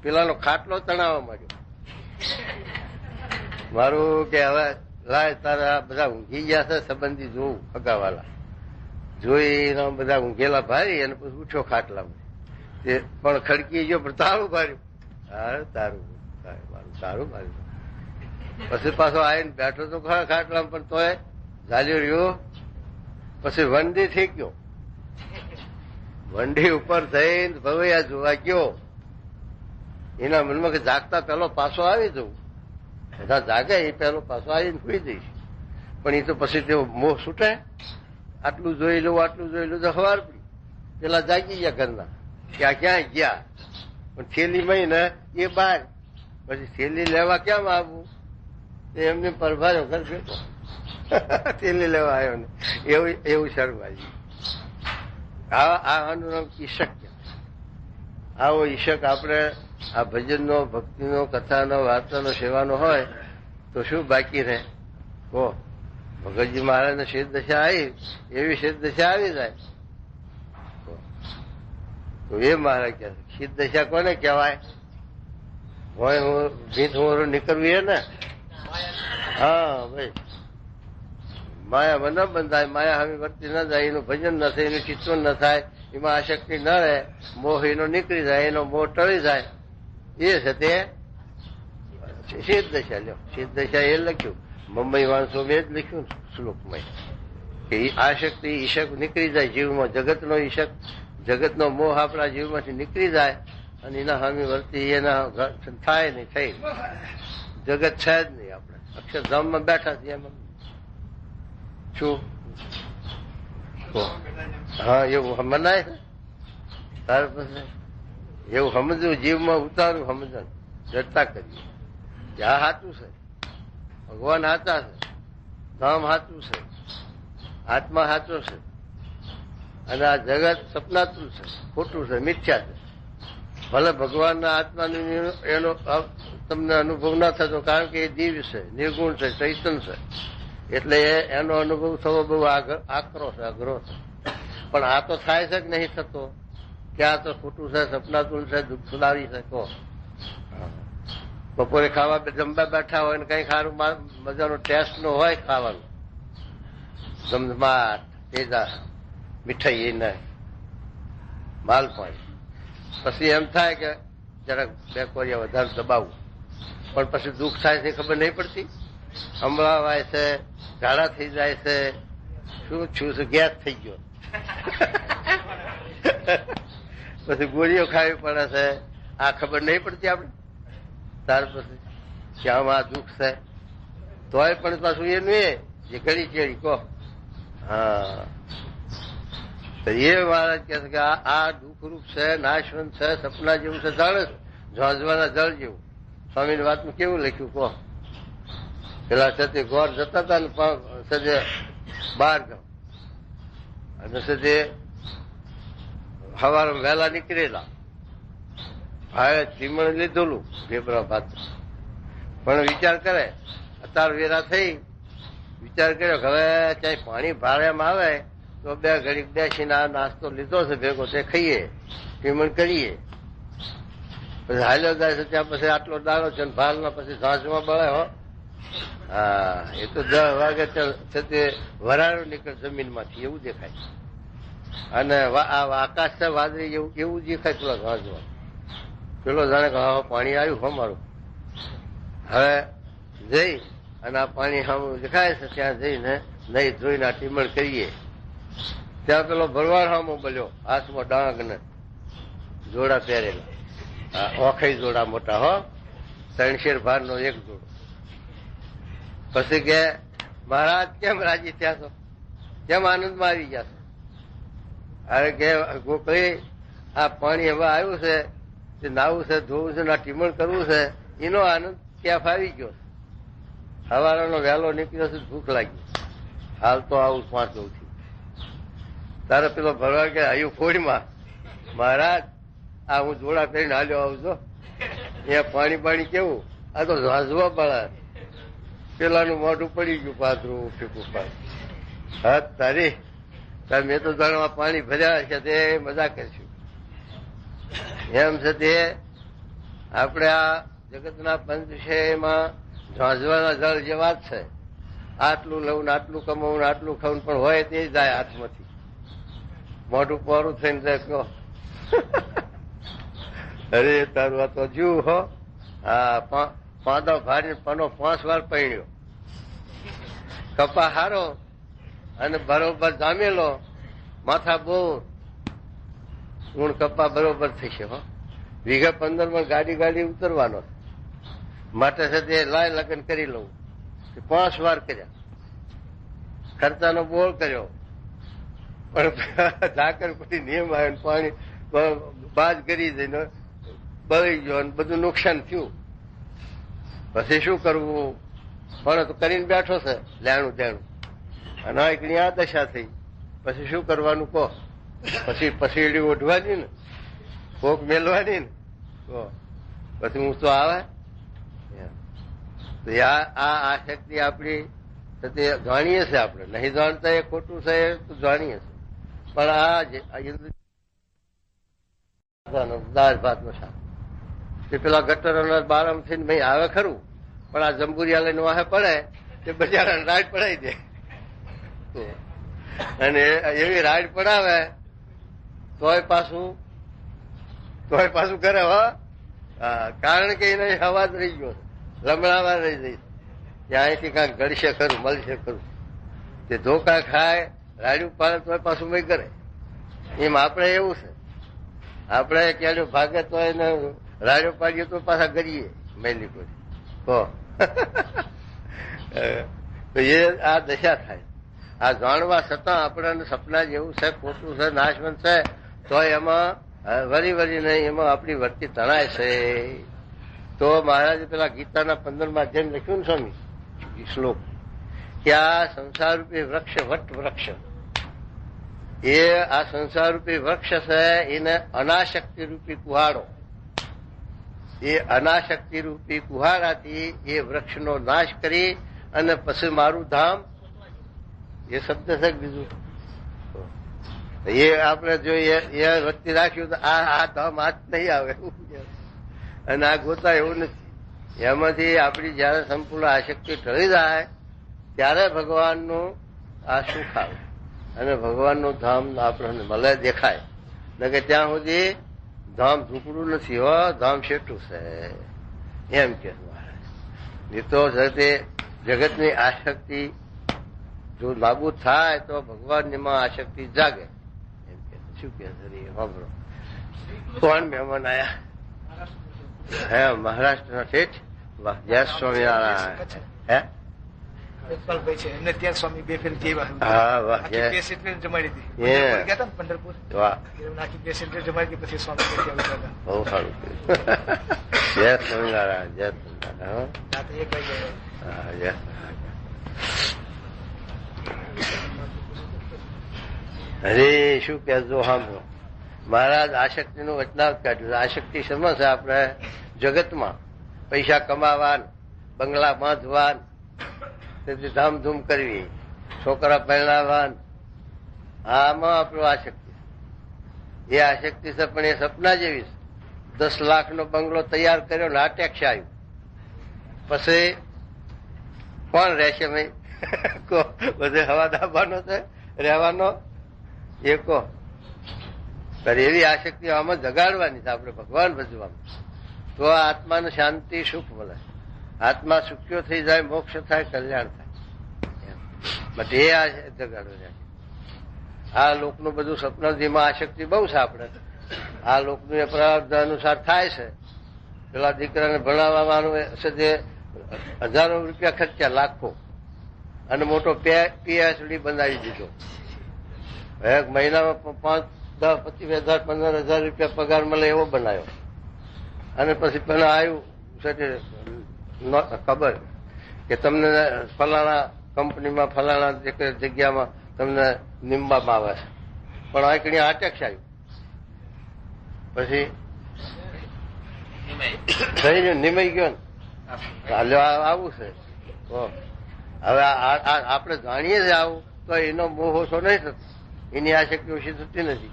પેલાનો ખાટલો તણાવવા માંડ્યો. મારું કે હવે લાય તારા બધા ઊંઘી ગયા છે સંબંધી જોવું, અગાવાલા જોઈ બધા ઊંઘેલા ભારી અને પછી ઉઠ્યો ખાટલામાં. પણ ખડકી ગયો પણ તારું ભાર્યું. હા તારું મારું તારું માર્યું. પછી પાછો આવીને બેઠો તો ખરા ખાટલામાં, પણ તોય ઝાલ્યો રહ્યો. પછી વંડી થઈ ગયો. વંડી ઉપર થઈને ભવૈયા જોવા ગયો. એના મનમાં કે જાગતા પેલો પાછો આવી જવું, બધા જાગે એ પેલો પાછો આવીને સુઈ જઈશ. પણ એ તો પછી તેઓ મોહ છૂટે. આટલું જોઈ લઉં આટલું જોઈ લઉં તો સવાર પડી. પેલા જાગી ગયા ઘરના કે આ ક્યાં ગયા, પણ થેલી મય ને એ બહાર. પછી થેલી લેવા કેમ આવવું? એમને પરભાર્યો ઘર બેઠો થેલી લેવા આવ્યો ને એવું શરમાજી. આનું નામ ઈશક. આવો ઈશક આપણે આ ભજનનો, ભક્તિનો, કથાનો, વાર્તાનો, સેવાનો હોય તો શું બાકી રહે? કહો. ભગતજી મહારાજને શેષ દશા આવી એવી શેષ દશા આવી જાય. તો એ મહારાજ કહે છે સિદ્ધ દશા કોને કહેવાય? હોય હું ભીત હું નીકળવી હે ને. હા ભાઈ, માયામાં ન બંધાય, માયા હવે વર્તી ન જાય, એનું ભજન ન થાય, એનું ચિંતન ન થાય, એમાં આસક્તિ ન રહે, મોહ એનો નીકળી જાય, એનો મોહ ટળી જાય, એ છે તે સિદ્ધ દશા. લ્યો સિદ્ધ દશા એ લખ્યું મુંબઈ વાંસો મેં જ લખ્યું શ્લોકમાં કે આસક્તિ ઈશક નીકળી જાય જીવમાં, જગતનો ઈશક, જગતનો મોહ આપણા જીવમાંથી નીકળી જાય અને એના હામી વર્તી એના થાય નહીં, થઈ જગત છે જ નહીં. આપણે અક્ષરધામમાં બેઠા છીએ એમ. શું? હા એવું મનાય છે. તાર પછી એવું સમજવું, જીવમાં ઉતારવું, સમજણ જડતા કરીએ કે આ સાચું છે, ભગવાન સાચા છે, ધામ સાચું છે, આત્મા સાચો છે અને આ જગત સપનાતું છે, ખોટું છે, મિથ્યા છે. ભલે ભગવાનના આત્માનું એનો તમને અનુભવ ના થતો, કારણ કે એ દિવ્ય છે, નિર્ગુણ છે, ચૈતન છે, એટલે એનો અનુભવ થવો બહુ આકરો છે, અઘરો છે. પણ આ તો થાય છે કે નહીં થતો? કે આ તો ખોટું છે, સપનાતુલ છે, દુઃખ સુલાવી છે. તો બપોરે ખાવા જમવા બેઠા હોય ને કઈ સારું મજાનો ટેસ્ટ નો હોય ખાવાનું, જમવાટ પેદા મીઠાઈ એને માલ પાણી, પછી એમ થાય કે જરાક બે કોરિયા વધારે દબાવવું, પણ પછી દુઃખ થાય છે ખબર નહીં પડતી. હમણાવાય છે, ઝાડા થઈ જાય છે, શું છું છે, ગેસ થઈ ગયો, પછી ગોળીઓ ખાવી પડે છે, આ ખબર નહીં પડતી આપણે. ત્યાર પછી કે આમાં દુઃખ છે, તોય પણ પાછું એનું એ જે ઘડી ચેડી કહો. હા, તો એ મહારાજ કહે છે કે આ દુઃખરૂપ છે, નાશવંત છે, સપના જેવું છે, જાણે છે, ઝાંઝવાના જળ જેવું. સ્વામીની વાતમાં કેવું લખ્યું કહો? પેલા સતે ગોર જતા હતા ને સજે બહાર ગામ, અને સજે સવારે વહેલા નીકળેલા, ભાઈ ચીમણ લીધેલું ભેબરા ભાત, પણ વિચાર કરે અત્યાર વેરા થઈ, વિચાર કર્યો કે હવે ચાહે પાણી ભાડેમાં આવે તો બે ઘડીક બેસીને આ નાસ્તો લીધો છે ભેગો તે ખાઈએ, ચીમણ કરીએ, પછી હાલ્યો જાય છે ત્યાં પછી આટલો દાડો છે ને ભાલના પછી ઝાંઝમાં બળે. હો હા, એ તો 10 વાગે તે વરાળો નીકળે જમીનમાંથી એવું દેખાય, અને આકાશ છે વાદળી એવું દેખાય પેલો ઝાંઝમાં. પેલો જાણે કે હા પાણી આવ્યું હો મારું. હવે જઈ અને આ પાણી સામું દેખાય છે ત્યાં જઈને નહીં જોઈને આ ટીમણ કરીએ, ત્યાં પેલો ભરવાડ સામો બોલ્યો, હાથમાં ડાંગ ને જોડા પહેરેલા, ઓખાઈ જોડા મોટા, હો 3 શેર ભારનો એક જોડો. પછી કે મહારાજ કેમ રાજી થયા છો, કેમ આનંદમાં આવી ગયા છો? અરે કે ગોકળી આ પાણી હવે આવ્યું છે, તે નાવું છે, ધોવું છે, ટીમણ કરવું છે, એનો આનંદ ક્યાં ફાવી ગયો. સવારનો વહેલો નીકળ્યો છે, ભૂખ લાગી, હાલ તો આવું 5 થી. તારે પેલો ભરવા કે આવ્યું ફોડીમાં, મહારાજ આ હું જોડા કરીને હાલ્યો આવજો, અહીંયા પાણી કેવું, આ તો ઝાંઝવા પડે. પેલાનું મોઢું પડી ગયું પાથરું ફીકું પાડ. હા તારી મેં તો જાણવા પાણી ભર્યા છે તે મજા કરશું એમ છે. તે આપણે આ જગતના પંચ છે એમાં ઝાંઝવાના જળ જે વાત છે, આટલું લઉં ને આટલું કમાવું ને આટલું ખાવું પણ હોય તે જાય હાથમાંથી, મોઢું પોરું થઈને જાય કહો અરે તારું આ તો જીવ હો. હા, પાંદો ભારી પનો 5 વાર પૈણ્યો, કપા હારો અને બરોબર જામેલો, માથા બોર ઊણ કપા બરોબર થશે. હો વીઘા 15 ગાડી ઉતરવાનો માટે છે તે લાય લગ્ન કરી લઉં, 5 વાર કર્યા, ખર્ચાનો બોળ કર્યો, પણ ઝાકર પછી નિયમ આવ્યો, પાણી બાજ કરી જઈને બળી ગયો અને બધું નુકસાન થયું. પછી શું કરવું, પણ તો કરીને બેઠો છે લેણું દેણું, અને એકની આ દશા થઈ. પછી શું કરવાનું કહો? પછી પસીડી ઓઢવાની ને, કોક મેલવાની ને, પછી હું તો આવે. તો આ શક્તિ આપણી જાણીએ છે આપણે, નહીં જાણતા એ ખોટું છે એ તો જાણીએ છે, પણ આ દાળ ભાતનું શાક. તે પેલા ગટરોના બારમ થઈને ભાઈ આવે ખરું, પણ આ જંબુરિયા લઈને વાહે પડે તે બજારાને રાઈડ પડાવી દે. અને એવી રાઈડ પડાવે તોય પાછું કરે. કારણ કે એને અવાજ રહી ગયો, લમણાવા રહી જઈ, ત્યાંથી કાંઈક ગળશે ખરું, મળશે ખરું. તે ધોકા ખાય, રાડ્યું પાડે તોય પાછું મય કરે. એમ આપણે એવું છે, આપણે ક્યારે ભાગે તો એને રાડ્યો પાડીએ તો પાછા કરીએ મેલી કોઈ. તો એ આ દશા થાય. આ જાણવા છતાં આપણને સપના જેવું છે, ખોટું છે, નાશવંત છે, તો એમાં વરી નહીં, એમાં આપણી વર્તી તણાય છે. તો મહારાજે પેલા ગીતાના 15મા અધ્યાય લખ્યું ને સ્વામી શ્લોક, કે આ સંસારરૂપી વૃક્ષ વટ વૃક્ષ, એ આ સંસારરૂપી વૃક્ષ છે, એને અનાશક્તિ રૂપી કુહાડો, એ અનાશક્તિ રૂપી કુહાડાથી એ વૃક્ષનો નાશ કરી અને પછી મારું ધામ, એ શબ્દ છે બીજું એ આપણે જો એ વચ્ચે રાખ્યું તો આ ધામ હાથ નહીં આવે, અને આ ગોતા એવું નથી. એમાંથી આપણી જયારે સંપૂર્ણ આશક્તિ ટળી જાય ત્યારે ભગવાનનું આ સુખ આવે અને ભગવાનનું ધામ આપણને મળે, દેખાય. ન કે ત્યાં સુધી ધામ ઝૂકડું નથી, હો ધામ શેઠું છે એમ કે. એ તો જગતની આશક્તિ જો નાબૂદ થાય તો ભગવાનની આશક્તિ જાગે એમ કે. શું કે સાંભળો, કોણ મહેમાન આયા? હે મહારાષ્ટ્રના શેઠ, વાહ, જય સ્વામિનારાયણ. હે સ્વામી બે ફેર જેવા, હા વાહ, જમાડી હતી ગયા હતા પંઢરપુર, વાહ, જમાડી પછી સ્વામી બહુ સારું. જય સ્વામિનારાયણ, જય સ્વામિનારાયણ. હા જય. અરે શું કહેજો સાંભળો, મહારાજ આશક્તિનું વચનાવત કાઢ્યું. આશક્તિ શેમાં છે? આપણે જગતમાં પૈસા કમાવાન, બંગલા બાંધવાન, તેથી ધામધૂમ કરવી, છોકરા પહેરાવાન, આમાં આપણું આશક્તિ. એ આશક્તિ છે, પણ એ સપના જેવી છે. 10 લાખનો બંગલો તૈયાર કર્યો ને આ ટેક્સ આવ્યું, પછી કોણ રહેશે? ભાઈ બધે હવા દાબાનો છે, રહેવાનો એ કહો. એવી આશક્તિ આમાં જગાડવાની છે આપણે, ભગવાન ભજવાનું. તો આત્માને શાંતિ સુખ મળે, આત્મા સુખ્યો થઈ જાય, મોક્ષ થાય, કલ્યાણ થાય. બટ એ જગાડવાની. આ લોકનું બધું સપનાજીમાં આશક્તિ બહુ છે. આપણે આ લોકનું એ પ્રારબ્ધ અનુસાર થાય છે. પેલા દીકરાને ભણાવવાનું છે, જે હજારો રૂપિયા ખર્ચ્યા, લાખો, અને મોટો PhD બનાવી દીધો. એક મહિનામાં 5, 10, 25,000, 15,000 રૂપિયા પગાર મળે એવો બનાવ્યો. અને પછી પેલા આવ્યું ખબર કે તમને ફલાણા કંપનીમાં ફલાણા જગ્યામાં તમને નિમવામાં આવે છે, પણ આંકડી આટેક્સ આવ્યું. પછી થઈને નિમાઈ ગયો ને, આવું છે. હવે આપણે જાણીએ છીએ આવું, તો એનો મોહ ઓછો નહીં થતો, એની આશક્તિ ઓછી થતી નથી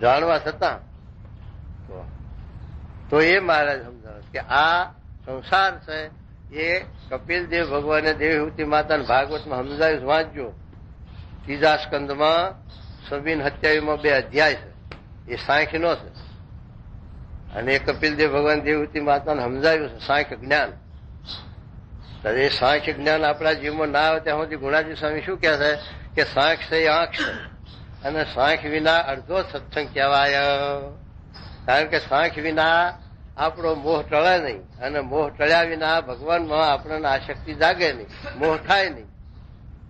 જાણવા છતાં. તો એ મહારાજ સમજાવે કે આ સંસાર છે એ કપિલદેવ ભગવાને દેવહૂતિ માતાને ભાગવતમાં સમજાવ્યું, વાંચજો. 3જા સ્કંદમાં 27-28માં 2 અધ્યાય છે. એ સાંખ્યનો છે, અને એ કપિલદેવ ભગવાન દેવહૂતિ માતાને સમજાવ્યું છે સાંખ્ય જ્ઞાન. એ સાંખ્ય જ્ઞાન આપણા જીવનમાં ના આવે ત્યાં સુધી ગુણાજી સ્વામી શું કહે છે કે સાંખ છે એ આંખ છે, અને સાંખ વિના અડધો સત્સંગ કહેવાય. કારણ કે સાંખ વિના આપણો મોહ ટળે નહીં, અને મોહ ટળ્યા વિના ભગવાનમાં આપણને આશક્તિ જાગે નહીં, મોહ થાય નહીં.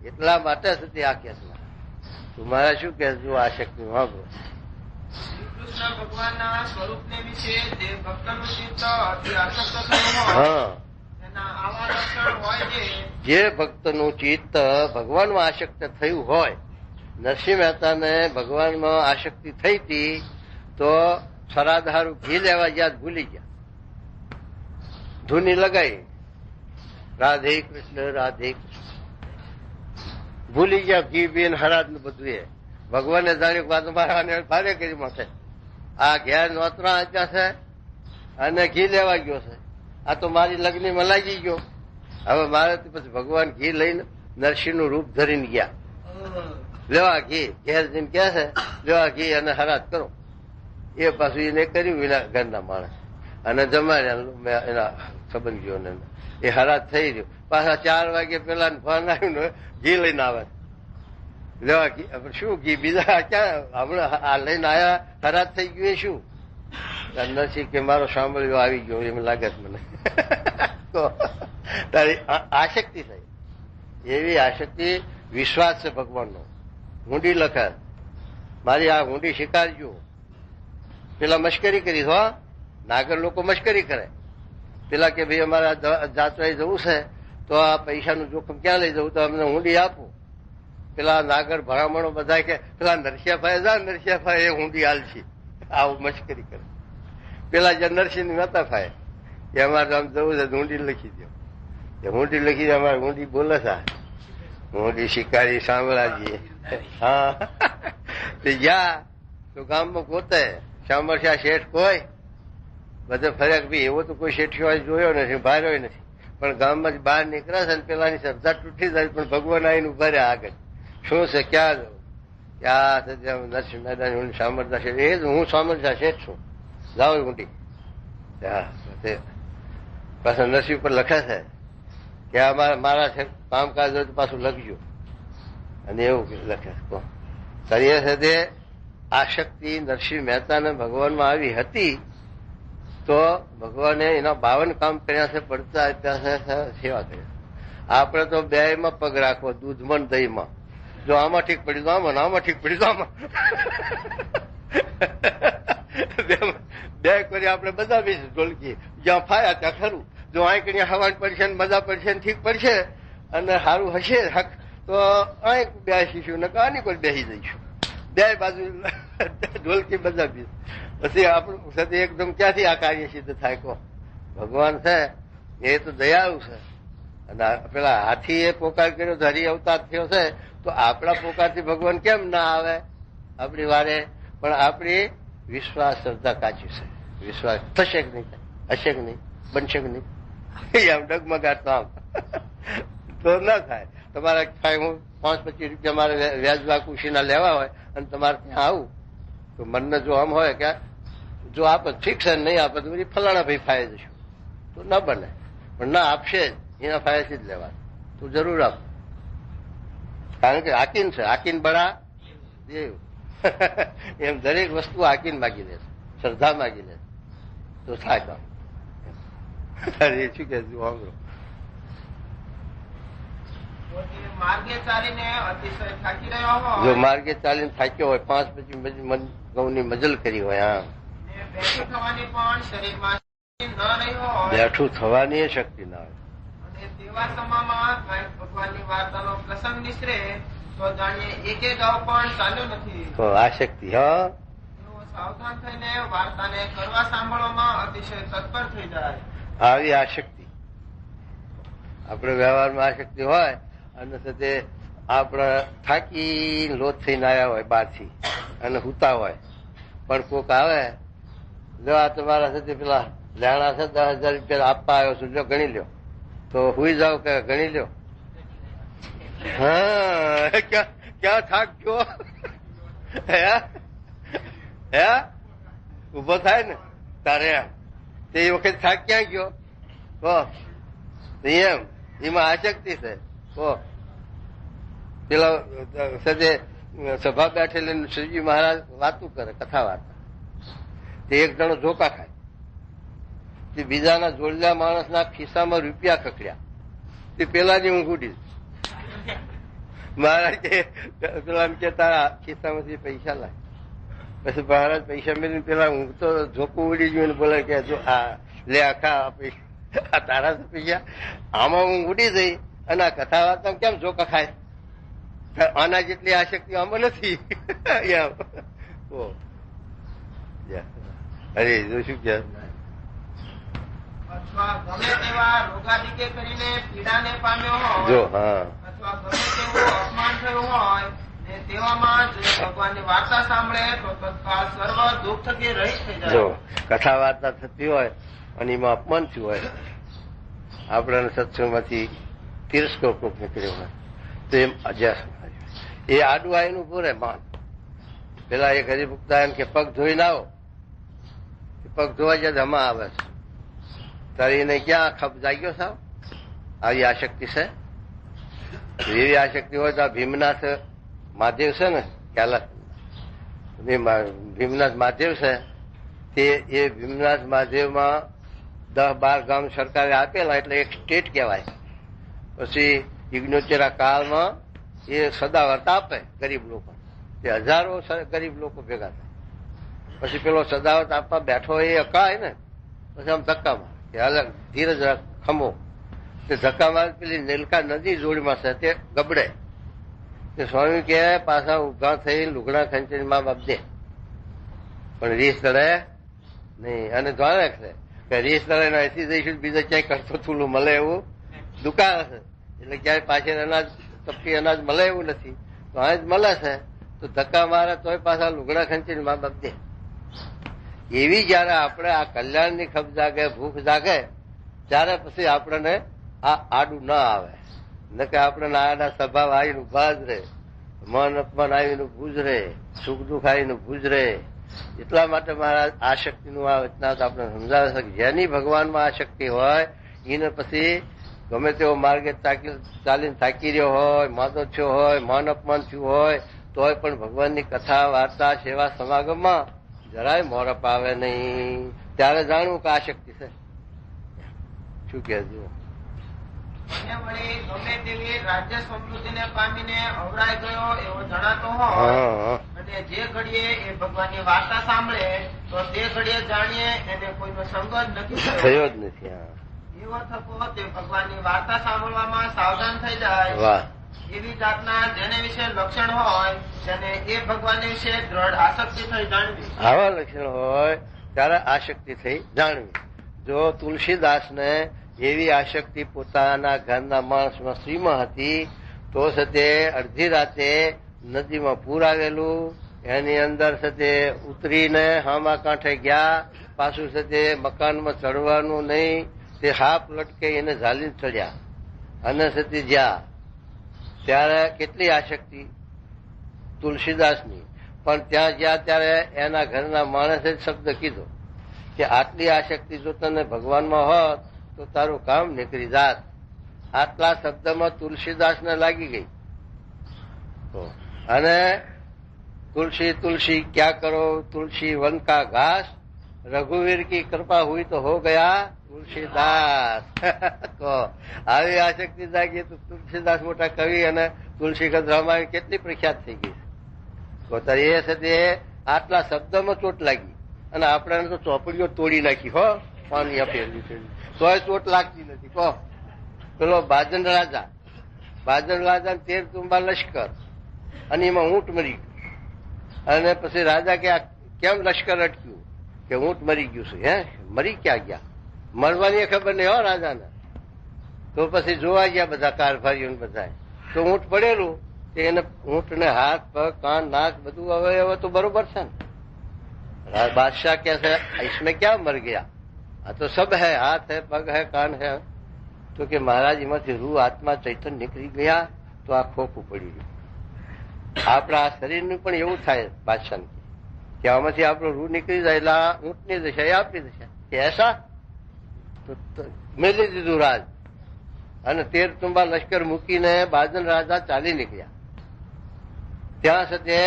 એટલા માટે સુધી આ કેસ તમારે શું કહેશું આશક્તિ? વાપરો. કૃષ્ણ ભગવાનના સ્વરૂપને વિશે જે ભક્તનું ચિત્ત અતિ આસક્ત થયું હોય, હા, તેના આવા લક્ષણ હોય જે ભક્તનું ચિત્ત ભગવાનમાં આસક્ત થયું હોય. નરસિંહ મહેતાને ભગવાનમાં આસક્તિ થઈ હતી, તો સરાધારું ઘી લેવા ગયા, ભૂલી ગયા, ધૂની લગાઈ, રાધે કૃષ્ણ રાધે કૃષ્ણ, ભૂલી ગયા ઘી બીન હરાજ નું બધું. એ ભગવાને જાણ્યું વાત મારા ભારે કરી માથે આ ઘેર નોતરા આપ્યા છે અને ઘી લેવા ગયો છે. આ તો મારી લગ્નમાં લાગી ગયો. હવે મારે પછી ભગવાન ઘી લઈને નરસિંહનું રૂપ ધરીને ગયા લેવા ઘી. ઘેર જઈને કહે છે લેવા ઘી અને હરાજ કરો. એ પાછું એને કર્યું એના ઘરના માણસ અને જમાડ્યા એના સંબંધીઓને. એ હરાજ થઈ રહ્યો. પાછા 4 વાગે પેલા ફોન આવ્યું ને ઘી લઈને આવે લેવા ઘી. શું ઘી બીજા ક્યાં હમણાં આ લઈને આવ્યા હરાજ થઈ ગયું એ શું? નરસિંહ કે મારો સાંભળ્યો આવી ગયો એમ લાગે છે મને. તો તારી આશક્તિ થઈ. એવી આશક્તિ વિશ્વાસ છે ભગવાનનો. ઊંડી લખે મારી આ ઊંડી સ્વીકારજો. પેલા મશ્કરી કરી હો, નાગર લોકો મશ્કરી કરે. પેલા કે ભાઈ અમારા જાત્રાએ જવું છે તો આ પૈસાનું જોખમ ક્યાં લઈ જવું, તો અમને ઊંડી આપો. પેલા નાગર ભરામણો બધા કે પેલા નરસિંહભાઈ જા, નરસિંહભાઈ એ ઊંડી હાલ છે. આવું મશ્કરી કરે. પેલા જે નરસિંહ નતા થાય એ અમારે આમ જવું છે ઊંડી લખી દો. એ ઊંડી લખી દે. અમારે ઊંડી બોલે છે ઊંડી શિકારી સાંભળાજી. હા તે ગયા તો ગામમાં પોતે સાંભળશે શેઠ કોઈ બધે ફર્યા. ભાઈ એવો તો કોઈ શેઠિયો જોયો નથી, ભાર્યો નથી. પણ ગામમાં બહાર નીકળે છે ને પેલાની શ્રદ્ધા તૂટી જાય. પણ ભગવાન આવીને ઉભા રહ્યા આગળ. શું છે ક્યાં જવું? ક્યાં નરસિંહ મહેતા સામરતા શેઠ. એ જ હું સામરતા શેઠ છું. જાઓ ઊંડી. પાછા નરસિંહ ઉપર લખે છે કે મારા કામકાજ હોય તો પાછું લખજો. અને એવું લખે કરીએ છે તે આશક્તિ નરસિંહ મહેતાને ભગવાનમાં આવી હતી તો ભગવાને એના 52 કામ કર્યા છે, પડતા આપ્યા છે, સેવા કરી. આપણે તો 2માં પગ રાખવો, દૂધમાં દહીંમાં. જો આમાં ઠીક પડ્યું તો આમાં, આમાં ઠીક પડ્યું તો આમાં. 2 કરી આપણે બધા બી ઢોલકી જ્યાં ફાયા ત્યાં ખરું. જો આંકણી હવાન પડશે ને મજા પડશે ને ઠીક પડશે અને સારું હશે તો આંક બેસીશું ને આની કોઈ બેસી જઈશું. 2 બાજુ ઢોલકી બધા બી. પછી આપણું સાથે એકદમ ક્યાંથી આ કાર્ય સિદ્ધ થાય? કહો ભગવાન છે એ તો દયાળુ છે. અને પેલા હાથી એ પોકાર કર્યો તો હરિ અવતાર થયો છે તો આપણા પોકારથી ભગવાન કેમ ના આવે આપણી વારે? પણ આપણી વિશ્વાસ શ્રદ્ધા કાચી છે. વિશ્વાસ થશે કે નહીં, હશે કે નહીં, બનશે કે નહીં, આમ ડગમગાટ આમ તો ના થાય. તમારે હું 5-25 રૂપિયા મારે વ્યાજવા કુશીના લેવા હોય અને તમારે ત્યાં આવું તો મનને જો આમ હોય કે જો આપે ફિક્સ નહીં આપે તો બધી ફલાણા ભાઈ ફાયે જશું તો ના બને. પણ ના આપશે જ એના ફાયેથી જ લેવા તો જરૂર આપ. કારણ કે હાકીન છે, હાકીન બળા દેવ. એમ દરેક વસ્તુ હાકીન માગી લે છે, શ્રદ્ધા માગી લે તો થાય કામ. શું કે સાંભળો. માર્ગે ચાલીને અતિશય થાકી રહ્યો હોય, જો માર્ગે ચાલીને થાક્યો હોય, 5 પછી ઘઉંની મજલ કરી હોય, હા બેઠું થવાની પણ શરીરમાં શક્તિ ન રહી હોય, બેઠું થવાની શક્તિ ના હોય અને તેવા સમામાં ભગવાનની વાર્તાનો પ્રસંગ નિસરે તો જાણીએ એકે ગાવ પણ ચાલ્યો નથી. તો આ શક્તિ હા તેઓ સાવધાન થઈને વાર્તાને કરવા સાંભળવામાં અતિશય તત્પર થઈ જાય. આવી આશક્તિ આપણે વ્યવહારમાં આશક્તિ હોય અને સાથે આપણે થાકી લોથ થઈને આવ્યા હોય બહારથી અને હુતા હોય પણ કોક આવે જો આ તમારા સાથે પેલા લેણા છે 10,000 રૂપિયા આપવા આવ્યો છું, જો ગણી લ્યો. તો હુઈ જાવ કે ગણી લ્યો. હા ક્યાં થાક ગયો? હે ઉભો થાય ને તારે તે વખત થાક ક્યાં ગયો? એમ એમાં આશક્તિ છે. પેલા સાથે સભા બેઠેલી શ્રીજી મહારાજ વાતું કરે, કથા વાર્તા. તે એક જણો ઝોકા ખાય. તે બીજાના જોડેલા માણસના ખિસ્સામાં રૂપિયા ખકડ્યા. તે પેલાની ઊંઘ ઉડી. મહારાજ કે પેલા કે તારા ખિસ્સામાંથી પૈસા લાય. પછી મહારાજ પૈસા મેળવીને પેલા ઊંઘ તો ઝોકું ઉડી ગયું. બોલે કે જો આ લે આખા આ તારા પૈસા. આમાં ઊંઘ ઉડી જઈ અને આ કથા વાર્તા કેમ ઝોકા ખાય? આના જેટલી આશક્તિ આમાં નથી. અરે શું કે અથવા ગમે તેવા રોગાદિકે કરીને પીડાને પામ્યો હોય, જો હા અથવા ગમે તેવું અપમાન થયું હોય ને તેવામાં જો ભગવાનની વાર્તા સાંભળે તો તત્કાળ સર્વ દુઃખ થકી રહિત થઈ જો જાય. કથા વાર્તા થતી હોય અને એમાં અપમાન થયું હોય, આપણાને સત્સંગમાંથી તિરસ્કાર કોક નીકળ્યો હોય તો એમ અજ્યા એ આડું આવીને પૂરે માન. પેલા એક હરિભુક્તા એમ કે પગ ધોઈને આવો, પગ ધોવા જાય હમા આવે છે, તારે એને ક્યાં ખપ જાગ્યો સાવ? આવી આશક્તિ છે? એવી આશક્તિ હોય તો આ ભીમનાથ મહાદેવ છે ને, ખ્યાલ ભીમનાથ મહાદેવ છે તે એ ભીમનાથ મહાદેવમાં 10-12 ગામ સરકારે આપેલા એટલે એક સ્ટેટ કહેવાય. પછી ઇગ્નોચેરા કાળમાં એ સદાવર્ત આપે ગરીબ લોકો, તે હજારો ગરીબ લોકો ભેગા થાય. પછી પેલો સદાવર્ત આપવા બેઠો એ અકાય ને, પછી આમ ધક્કા મારે કે અલગ ધીરજ ખમો. તે ધક્કા મારે પેલી નીલકા નદી જોડીમાં છે તે ગબડે. તે સ્વામી કે પાછા ઉભા થઈ લુગડા ખંચી મા બાપ દે, પણ રીસ લડે નહીં. અને જાણે છે કે રીસ લડે અહીંથી જઈશું બીજા ક્યાંય કરતો થોડું મળે એવું દુકાન હશે, એટલે ક્યાંય પાછળ અનાજ તપકી અનાજ મળે એવું નથી, તો અહીં જ મળે છે તો ધક્કા મારે તોય પાછા લુગડા ખંચીને મા બાપ દે. એવી જયારે આપણે આ કલ્યાણની ખપ જાગે, ભૂખ જાગે, ત્યારે પછી આપણને આ આડું ના આવે. ન કે આપણે નાના સ્વભાવ આવીને ઉભા જ રહે, મન અપમાન આવીને ભૂજ રહે, સુખ દુઃખ આવીને ભૂજ રહે. એટલા માટે મારા આ શક્તિનું આ વચનાત આપણે સમજાવે છે કે જેની ભગવાનમાં આ શક્તિ હોય એને પછી ગમે તેવો માર્ગે ચાલીને થાકી રહ્યો હોય, માદો થયો હોય, માન અપમાન થયું હોય, તોય પણ ભગવાનની કથા વાર્તા સેવા સમાગમમાં જરાય મોરપ આવે નહીં. ત્યારે જાણવું કે આ શક્તિ છે. શું કહેજો? અને વળી ગમે તેવી રાજ્ય સમૃદ્ધિને પામીને અવરાઈ ગયો એવો જણાતો હોય અને જે ઘડીએ એ ભગવાનની વાર્તા સાંભળે તો તે ઘડીએ જાણીએ એને કોઈનો સંગ જ નથી થયો જ નથી. એવો થકો તે ભગવાનની વાર્તા સાંભળવામાં સાવધાન થઈ જાય. વાહ! એવી જાતના જેને વિશે લક્ષણ હોય તેને એ ભગવાન વિશે દ્રઢ આસક્તિ થઈ જાણવી. આવા લક્ષણ હોય ત્યારે આસક્તિ થઈ જાણવી. જો તુલસીદાસને એવી આસક્તિ પોતાના ઘરના માણસમાં સ્ત્રીમાં હતી તો તે અડધી રાતે નદીમાં પૂર આવેલું, એની અંદર તે ઉતરીને હામા કાંઠે ગયા, પાછું તે મકાનમાં ચડવાનું નહીં, તે હાફ લટકે એને ઝાલીને ચડ્યા અને તે જ્યાં ત્યારે કેટલી આસક્તિ તુલસીદાસની. પણ ત્યાં જ્યાં ત્યારે એના ઘરના માણસે જ શબ્દ કીધો કે આટલી આસક્તિ જો તને ભગવાનમાં હોત તો તારું કામ નીકળી જાત. આટલા શબ્દમાં તુલસીદાસને લાગી ગઈ. અને તુલસી તુલસી ક્યાં કરો, તુલસી વન કા ઘાસ, રઘુવીર કી કૃપા હુઈ તો હો ગયા તુલસીદાસ. આવી આસક્તિ જાગી તો તુલસીદાસ મોટા કવિ અને તુલસી રામાયણ કેટલી પ્રખ્યાત થઈ ગઈ છે. એ સાથે આટલા શબ્દમાં ચોટ લાગી અને આપણે તો ચોપડીઓ તોડી નાખી હો, પાણી આપેલી તોય ચોટ લાગતી નથી. કહો પેલો બાજન રાજા 13 તુંબા લશ્કર અને એમાં ઊંટ મરી ગયું. અને પછી રાજા કે આ કેમ લશ્કર અટક્યું? કે ઊંટ મરી ગયું છે. હે, મરી ક્યાં ગયા? મરવાની ખબર નહીં હો રાજાને. તો પછી જોવા ગયા બધા કારભારીઓ બધા, તો ઊંટ પડેલું, એને ઊંટને હાથ પગ કાન નાક બધું હવે તો બરોબર છે ને. बादशाह कैसे इसमें क्या मर गया? तो सब है, हाथ है, पग है, कान है. तो कि महाराज એમાંથી રૂહ આત્મા ચૈતન્ય નીકળી ગયા તો આ ખોખું પડી ગયું. આપણા આ શરીરનું પણ એવું થાય બાદશાહ કે આમાંથી આપણું રૂહ નીકળી જાય એટલે આ ઊંટની દશા એ આપણી દશા કે એસા તો મેલી દીધું રાજ. અને 13 તુંબા લશ્કર મૂકીને બાજન રાજા ચાલી નીકળ્યા. ત્યાં સાથે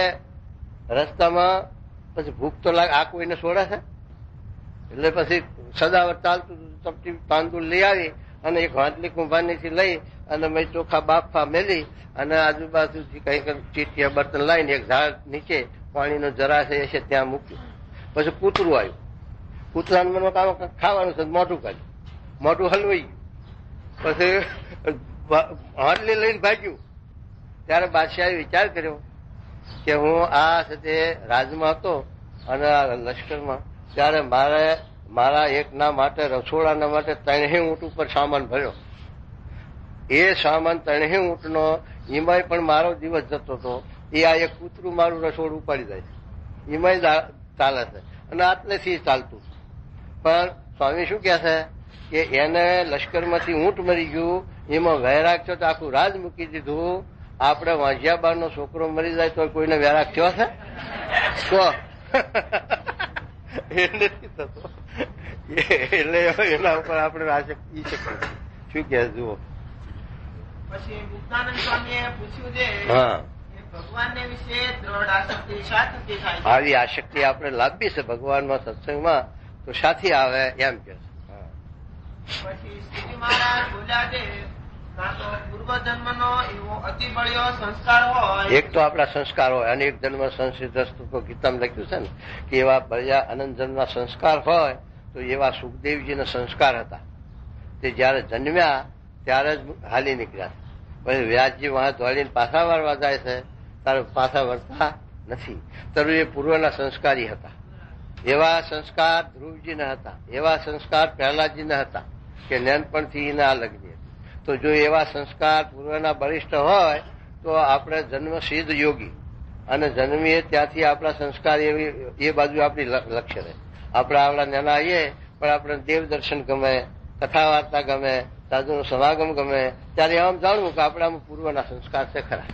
રસ્તામાં પછી ભૂખ તો લાગે, આ કોઈને છોડે છે? એટલે પછી સદાવર ચાલતું ચપટી તાંદુલ લઈ આવી અને એક વાંટલી કુંભારની લઈ અને મેં ચોખા બાફા મેલી અને આજુબાજુથી કઈક ચીટિયા બર્તન લાવીને એક ઝાડ નીચે પાણીનો જરાશય હશે ત્યાં મૂક્યું. પછી કૂતરું આવ્યું. કૂતરાનું મને કામ ખાવાનું છે, મોઢું કાઢ્યું, મોઢું હલવાઈ ગયું. પછી હાટલી લઈને ભાગ્યું. ત્યારે બાદશાહે વિચાર કર્યો કે હું આ સાથે રાજમાં હતો અને આ લશ્કરમાં, ત્યારે મારા એકના માટે રસોડાના માટે 3 ઊંટ ઉપર સામાન ભર્યો. એ સામાન 3 ઊંટનો એમાંય પણ મારો દિવસ જતો હતો એ આ એક કૂતરું મારું રસોડું ઉપાડી જાય છે, એમાંય ચાલે છે અને આટલેથી ચાલતું. પણ સ્વામી શું કહે છે કે એને લશ્કરમાંથી ઊંટ મરી ગયું, એમાં વૈરાગ થયો તો આખું રાજ મૂકી દીધું. આપણે વાંજિયાબાનો છોકરો મરી જાય તો કોઈને વૈરાગ થયો છે? એ નથી થતો. એટલે એના ઉપર આપણે આસક્તિ શકીએ. શું કહે જુઓ. પછી મુક્તાનંદ સ્વામીએ પૂછ્યું છે હા, ભગવાનને વિશે દ્રઢ આસક્તિ શા થકી થાય છે? આવી આસક્તિ આપણે લાવવી છે ભગવાનમાં, સત્સંગમાં, તો સાથી આવે એમ કે. પછી શ્રીજી મહારાજ બોલ્યા છે કાં તો પૂર્વ જન્મનો એવો અતિ બળ્યો સંસ્કાર હોય. એક તો આપણા સંસ્કાર હોય, અનેક જન્મ સંસિદ્ધસ્તુ તો ગીતામાં લખ્યું છે ને કે એવા બળ્યા અનંત જન્મના સંસ્કાર હોય. તો એવા સુખદેવજીના સંસ્કાર હતા. તે જયારે જન્મ્યા ત્યારે જ હાલી નીકળ્યા. પછી વ્યાસજી વહાં દોડીને પાછા વારવા જાય છે, ત્યારે પાછા વળતા નથી. તરુ એ પૂર્વના સંસ્કારી હતા. એવા સંસ્કાર ધ્રુવજીના હતા, એવા સંસ્કાર પ્રહલાદજીના હતા કે નાનપણથી એને આ લગ્ન હતી. તો જો એવા સંસ્કાર પૂર્વના બલિષ્ઠ હોય તો આપણે જન્મ સિદ્ધ યોગી, અને જન્મીએ ત્યાંથી આપણા સંસ્કાર એવી એ બાજુ આપણી લક્ષ્ય રહે. આપણે આવડા નાના આવીએ પણ આપણે દેવ દર્શન ગમે, કથા વાર્તા ગમે, સાધુનો સમાગમ ગમે, ત્યારે આમ જાણવું કે આપણામાં પૂર્વના સંસ્કાર છે ખરા.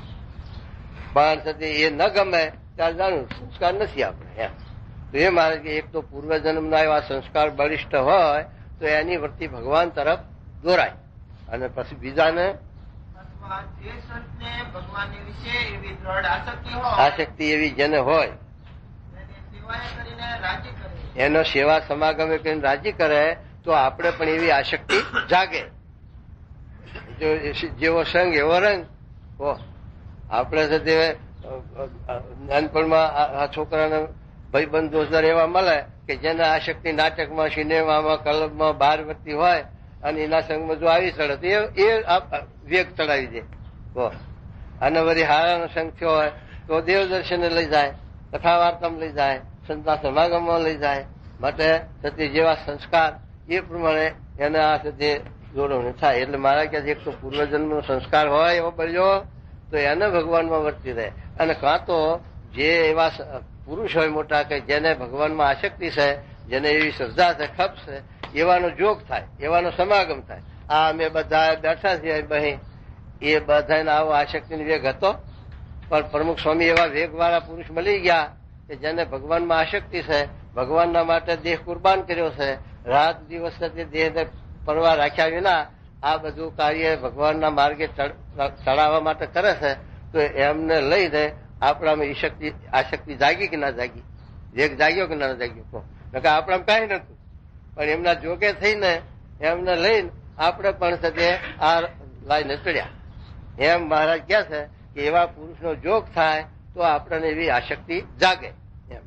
પણ છતાં એ ન ગમે ત્યારે જાણવું સંસ્કાર નથી આપણે એમ. તો એ મારે કે એક તો પૂર્વજન્મના એવા સંસ્કાર બલિષ્ઠ હોય તો એની વૃત્તિ ભગવાન તરફ દોરાય, અને પછી બીજાને અથવા જે સંતને ભગવાનની વિશે એવી દ્રઢ આસક્તિ હોય આસક્તિ એવી જેને હોય એને સેવાએ કરીને રાજી કરે. એનો સેવા સમાગમે કરીને રાજી કરે તો આપણે પણ એવી આસક્તિ જાગે. જેવો સંગ એવો રંગ. આપણે છે તે નાનપણમાં આ છોકરાને ભાઈબંધ દોસ્તદાર એવા મળે કે જેને આસક્તિ નાટકમાં, સિનેમામાં, ક્લબમાં બહાર વધતી હોય અને એના સંગમાં જો આવી ચડે તો એ વેગ ચડાવી દે. અને વળી હારાનો સંગ થયો હોય તો દેવ દર્શને લઈ જાય, કથા વાર્તામાં લઈ જાય, સંતના સમાગમમાં લઈ જાય. માટે સતી જેવા સંસ્કાર એ પ્રમાણે એને આ સતી જોડવણી થાય. એટલે મારા ક્યાં એક તો પૂર્વજન્મનો સંસ્કાર હોય એવો બળ્યો તો એને ભગવાનમાં વર્તી રહે. અને કાં તો જે એવા પુરુષ હોય મોટા કે જેને ભગવાનમાં આસક્તિ છે, જેને એવી શ્રદ્ધા છે, ખપ છે, એવાનો જોગ થાય, એવાનો સમાગમ થાય. આ અમે બધા બેઠા છીએ બહી, એ બધાને આવો આસક્તિનો વેગ હતો. પણ પ્રમુખ સ્વામી એવા વેગવાળા પુરુષ મળી ગયા કે જેને ભગવાનમાં આસક્તિ છે, ભગવાનના માટે દેહ કુરબાન કર્યો છે, રાત દિવસ દેહને પરવા રાખ્યા વિના આ બધું કાર્ય ભગવાનના માર્ગે ચડાવવા માટે કરે છે. તો એમને લઈને આપણામાં આસક્તિ જાગી કે ના જાગી? વેગ જાગ્યો કે ના જાગ્યો? આપણામાં કઈ નતું, પણ એમના જોગે થઈને એમને લઈને આપણે પણ સાથે આ લાઈને ચડ્યા. એમ મહારાજ કહે છે કે એવા પુરુષનો જોગ થાય તો આપણને એવી આસક્તિ જાગે. એમ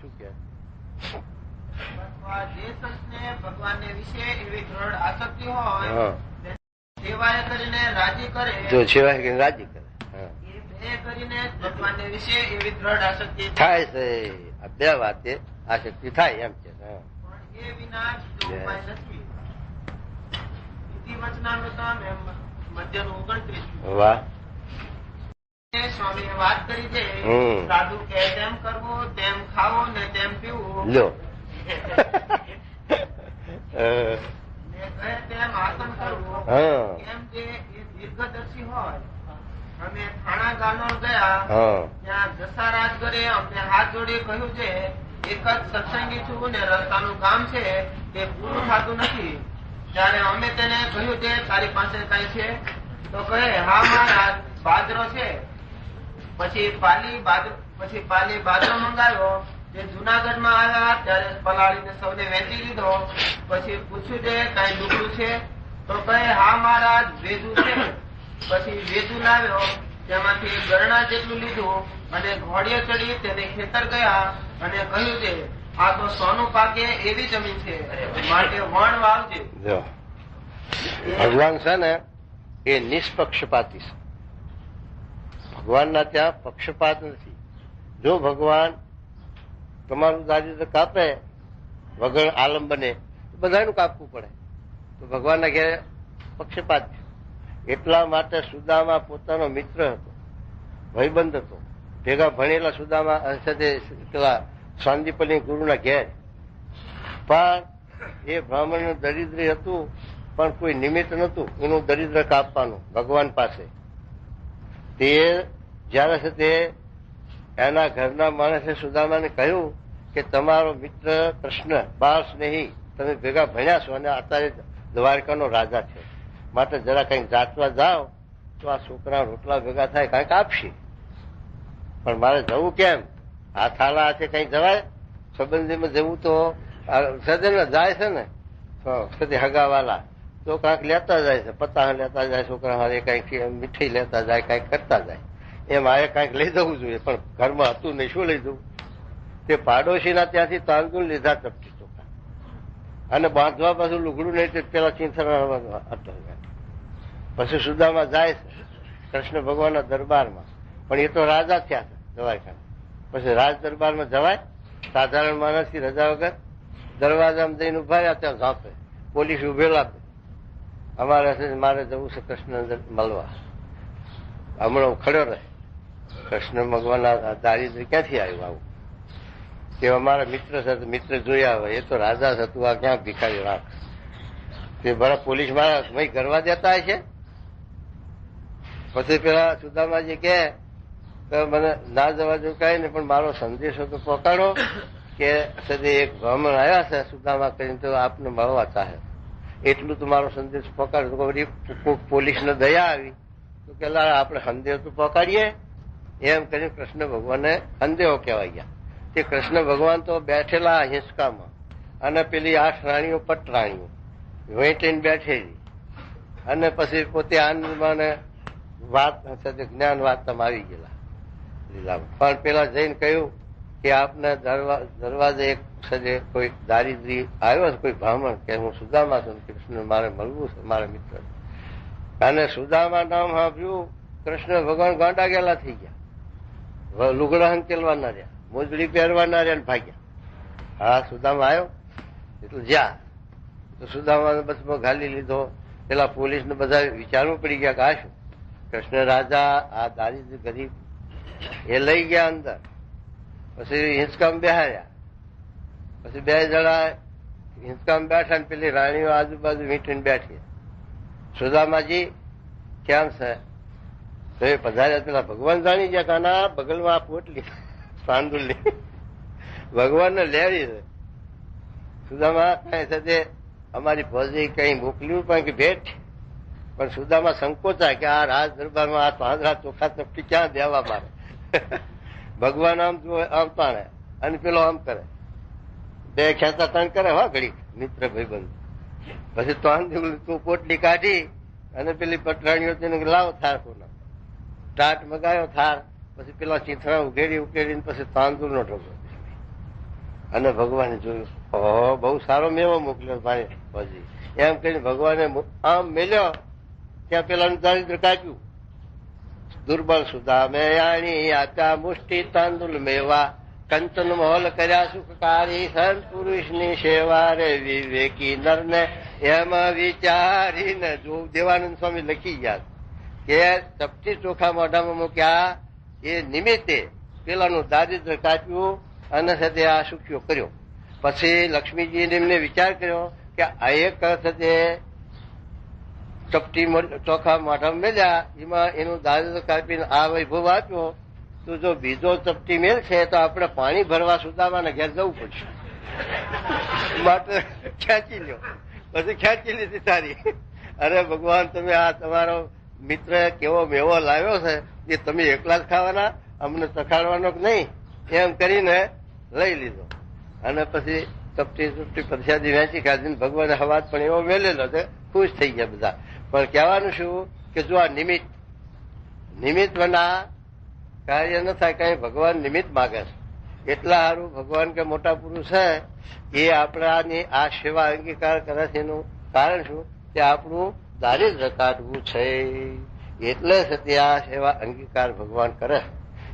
શું કે જે સંતને ભગવાનને વિશે એવી દ્રઢ આસક્તિ હોય સેવાએ કરીને રાજી કરે. જો સેવાએ કરીને રાજી કરે એ બે કરીને ભગવાનને વિશે એવી દ્રઢ આસક્તિ થાય છે. આ બે વાતે આસક્તિ થાય એમ છે. પણ એ વિના બીજો ઉપાય નથી. વિધિ વચનામૃતમ મધ્યનું 29. વાહ. સ્વામીએ વાત કરી છે સાધુ કે તેમ કરવું, તેમ ખાવું ને તેમ પીવું, લો તેમ આસન કરવું. એમ જે એ દીર્ઘદર્શી હોય. અમે થાણા ગાલોલ ગયા, ત્યાં જસારાજ ઘરે અમને હાથ જોડી કહ્યું છે એક જ સત્સંગી છું ને રસ્તાનું કામ છે તે પૂરું થતું નથી. ત્યારે અમે તેને કહ્યું છે તારી પાસે કઈ છે? તો કહે હા મહારાજ બાજરો છે. પછી પાલી બાજરો મંગાવ્યો. જે જુનાગઢમાં આવ્યા ત્યારે પલાળીને સૌને વેચી લીધો. પછી પૂછ્યું છે કઈ ડુકડું છે? તો કહે હા મહારાજ વેજુ છે. પછી વેજુ લાવ્યો, તેમાંથી ગરણા જેટલું લીધું અને ઘોડીએ ચડી તેને ખેતર ગયા અને કહ્યું છે આ તો સોનું પાકે એવી જમીન છે, માટે વણ વાવજે. ભગવાન છે ને એ નિષ્પક્ષપાતી છે. ભગવાનના ત્યાં પક્ષપાત નથી. જો ભગવાન તમારું દારિદ્ર કાપે વગર આલંબને તો બધાનું કાપવું પડે. તો ભગવાનના ઘેરે પક્ષપાત છે. એટલા માટે સુદામા પોતાનો મિત્ર હતો, ભાઈબંધ હતો, ભેગા ભણેલા સુદામા સાથે પેલા સાંદીપની ગુરુના ઘેર, પણ એ બ્રાહ્મણ દરિદ્ર હતું, પણ કોઈ નિમિત્ત નતું એનું દરિદ્ર કાપવાનું ભગવાન પાસે. તે જયારે છે તે એના ઘરના માણસે સુદામાને કહ્યું કે તમારો મિત્ર કૃષ્ણ બાળ સ્નેહી, તમે ભેગા ભણ્યા છો અને અત્યારે દ્વારકાનો રાજા છે, માટે જરા કંઈક જાતવા જાઓ તો આ છોકરા રોટલા ભેગા થાય, કંઈક આપશે. પણ મારે જવું કેમ? આ થાલા હાથે કંઈક જવાય? સંબંધીમાં જવું તો સદન જાય છે ને, સદી હગાવાલા તો કાંઈક લેતા જાય છે, પત્તા લેતા જાય, છોકરા હારે કંઈક મીઠાઈ લેતા જાય, કંઈક કરતા જાય. એ મારે કંઈક લઈ જવું જોઈએ, પણ ઘરમાં હતું નહીં, શું લઈ જવું? તે પાડોશીના ત્યાંથી તાંદુલ લીધા ચપટી ચોખા, અને બાંધવા પાછું લુગડું નહીં, તે પેલા ચિંથરા હતો. પછી સુદામા જાય છે કૃષ્ણ ભગવાનના દરબારમાં, પણ એ તો રાજા થયા છે દ્વારકા. પછી રાજ દરબારમાં જવાય? સાધારણ માણસથી રજા વગર દરવાજામાં જઈને ઉભા રહ્યા, ત્યાં ઝાંપે પોલીસ ઉભેલા, મારે જવું છે કૃષ્ણ મળવા. હમણાં ખડ્યો રહે, કૃષ્ણ ભગવાનના દારિદ્ર્ય ક્યાંથી આવ્યું આવું? તે અમારા મિત્ર છે, મિત્ર જોયા હોય, એ તો રાજા છે, તું આ ક્યાં ભિખારી રાખ? તે બરા પોલીસ મારા કરવા દેતા છે. પછી પેલા સુદામાજી કે મને ના જવા જો કઈ ને, પણ મારો સંદેશો તો પકડો કે સદી એક બ્રાહ્મણ આવ્યા છે સુદામા કરીને, તો આપને મળવા ચાહે, એટલું તો મારો સંદેશ પકડો. તો પોલીસને દયા આવી તો કે આપણે સંદેહ તો પકડીએ, એમ કરીને કૃષ્ણ ભગવાનને સંદેહો કહેવાય ગયા. તે કૃષ્ણ ભગવાન તો બેઠેલા હિંચકામાં, અને પેલી 8 રાણીઓ પટરાણીઓ વેઠીને બેઠેલી, અને પછી પોતે આનંદમાં વાત સાથે જ્ઞાન વાતમાં આવી ગયેલા લીલામાં. પણ પેલા જઈને કહ્યું કે આપને દરવાજે એક સજે કોઈ દારિદ્રી આવ્યો છે, કોઈ બ્રાહ્મણ, કે હું સુદામા છું, કૃષ્ણ મારે મળવું છે, મારા મિત્ર. અને સુદામા નામ સાંભળ્યું, કૃષ્ણ ભગવાન ગાંડા ગયેલા થઈ ગયા, લુગડા હંકેલવા ના રહ્યા, મોજડી પહેરવા ના રહ્યા, ભાગ્યા. હા, સુદામા આવ્યો એટલે જ્યાં તો સુદામાને બસ ઘાલી લીધો. પેલા પોલીસને બધા વિચારવું પડી ગયા કે આ શું? કૃષ્ણ રાજા આ દારિદ્ર ગરીબ એ લઈ ગયા અંદર. પછી હિંચકામ બેહાર્યા, પછી 2 જણા હિંચકામ બેઠા ને પેલી રાણીઓ આજુબાજુ વીંટીને બેઠી. સુદામાજી કેમ છે? તો એ પધાર્યા. પેલા ભગવાન જાણી ગયા કે આના બગલમાં આ પોટલી તાંદુલની ભગવાનને લેવી છે. સુદામા કઈ સાથે અમારી ભોજી કઈ મોકલ્યું પણ કે ભેટ, પણ સુદામા સંકોચાય કે આ રાજ દરબારમાં આ પાંદડા ચોખા ચપટી ક્યાં દેવા મારે. ભગવાન આમ આમ તાણે અને પેલો આમ કરે, 2 ખેંચા તાણ કરે. હા, ઘડી મિત્ર ભાઈબંધ. પછી તું પોટલી કાઢી અને પેલી પટરાણીઓ તેને લાવો થાર કોના ટાટ મગાયો થાર. પછી પેલા ચીથરા ઉઘેડીને પછી તાંદુલનો ઢોકો, અને ભગવાને જોયું, ઓહો બહુ સારો મેવો મોકલ્યો ભાઈ ભજી, એમ કહીને ભગવાને આમ મેલ્યો ત્યાં પેલાનું દારિદ્ર કાપ્યું. દુર્બળ સુદામે આણી આપ્યા મુષ્ટિ તાંદુલ મેવા, કંચન મોલ કર્યા સુખકારી, સંત પુરુષની સેવા રે વિવેકી નરને એમાં વિચારીને જો. દેવાનંદ સ્વામી લખી ગયા કે ચપટી ચોખા મોઢામાં મૂક્યા એ નિમિત્તે પેલાનું દારિદ્ર કાપ્યું અને સાથે આ સુખ્યો કર્યો. પછી લક્ષ્મીજીને એમને વિચાર કર્યો કે આ એક સાથે ચપટી ચોખા મોઢામાં મેલ્યા, એમાં એનું દારિદ્ર કાપીને આ વૈભવ આપ્યો, તો જો બીજો ચપટી મેલ છે તો આપણે પાણી ભરવા સુદામાને ઘેર જવું પડશે, માટે ખેંચી લ્યો. પછી ખેંચી લીધી સારી. અરે ભગવાન, તમે આ તમારો મિત્ર કેવો મેવો લાવ્યો છે, એ તમે એકલા જ ખાવાના, અમને ચખાડવાનો કે નહીં, એમ કરીને લઈ લીધો. અને પછી ચપટી પ્રસાદી વેચી ખાધીને ભગવાને હવાજ પણ એવો મેલેલો છે, ખુશ થઈ ગયા બધા. પણ કહેવાનું શું કે જો આ નિમિત્ત વના કાર્ય ન થાય, કઈ ભગવાન નિમિત્ત માગે છે. એટલા સારું ભગવાન કે મોટા પુરુષ છે એ આપણાની આ સેવા અંગીકાર કરે છે. એનું કારણ શું? કે આપણું દારિદ્ર કાઢવું છે, એટલે છે આ સેવા અંગીકાર ભગવાન કરે.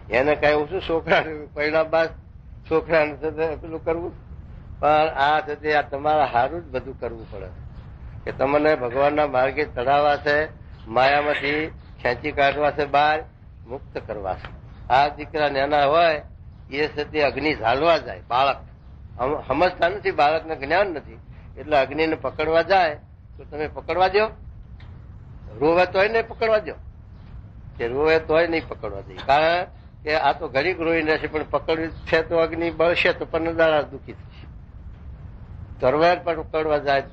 એને કઈ ઓછું છોકરાને પરિણામ બાદ છોકરાને પેલું કરવું, પણ આ છે આ તમારા સારું જ બધું કરવું પડે કે તમને ભગવાનના માર્ગે ચડાવવા છે, માયામાંથી ખેંચી કાઢવા છે, બહાર મુક્ત કરવા છે. આ દીકરા નાના હોય એ સતી અગ્નિ ઝાલવા જાય. બાળક સમજતા નથી, બાળકને જ્ઞાન નથી, એટલે અગ્નિને પકડવા જાય તો તમે પકડવા દો? રોવે તોય નહીં પકડવા દો, કે રોવે તોય નહીં પકડવા દે. કારણ કે આ તો ઘડીક રોઈ રહેશે, પણ પકડવી છે તો અગ્નિ બળશે તો 15 દાડા દુઃખી થશે. તરવાર પર પકડવા જાય,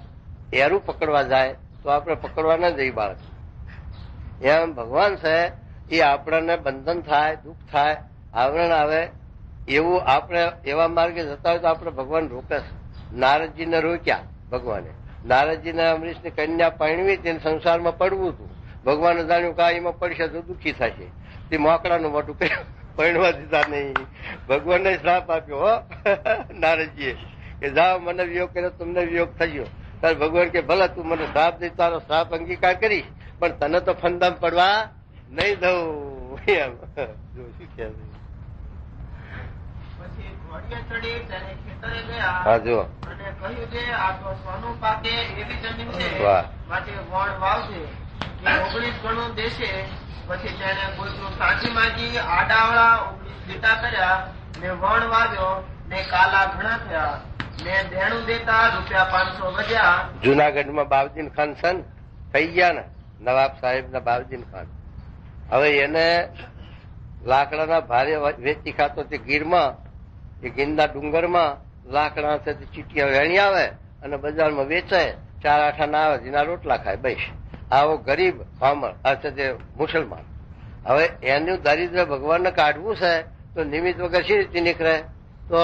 એરું પકડવા જાય તો આપણે પકડવા ના જઈએ બાળક. એમ ભગવાન છે એ આપણને બંધન થાય, દુઃખ થાય, આવરણ આવે, એવું આપણે એવા માર્ગે જતા હોય તો આપણે ભગવાન રોકે છે. નારદજીને રોક્યા ભગવાને. નારદજીને અમરીશની કન્યા પરણવી તેને સંસારમાં પડવું હતું. ભગવાને જાણ્યું કે એમાં પડશે તો દુઃખી થશે, તે મોકળાનું મોટું પરણવા દીધા નહીં. ભગવાનને શ્રાપ આપ્યો હો નારદજીએ કે જાઓ મને વિયોગ કર્યો, તમને વિયોગ થયો. ત્યારે ભગવાન કે ભલે તું મને શ્રાપ દઈ, તારો શ્રાપ અંગીકાર કરીશ, પણ તને તો ફંદામ પડવા નહીં દઉં. એમ પછી ઘોડીએ ચડી તેને ખેતરે ગયા હા જો અને કહ્યું છે આ તો સોનું પાકે એવી જમીન છે, વાહ. માટે વણ વાવજે, એ 19 ગણું દેશે. પછી તેને કોઈનું સાચી માંગી આડાવડા 19 લીટા કર્યા ને વણ વાવ્યો ને કાલા ઘણા થયા ને દેણું દેતા ₹500 વધ્યા. જુનાગઢમાં બાવજીન ખાન છે ને, થઈ ગયા ને નવાબ સાહેબ ના બાવજીન ખાન. હવે એને લાકડાના ભારે વેચી ખાતો તે ગીરમાં, એ ગીરના ડુંગરમાં લાકડા છે ચીટિયા વેણી આવે અને બજારમાં વેચાય, 4 આઠાના આવે, જેના રોટલા ખાય બસ. આવો ગરીબ બ્રાહ્મણ અર્થે તે મુસલમાન. હવે એનું દારિદ્ર્ય ભગવાનને કાઢવું છે તો નિમિત્ત વગર શી રીતે નીકળે? તો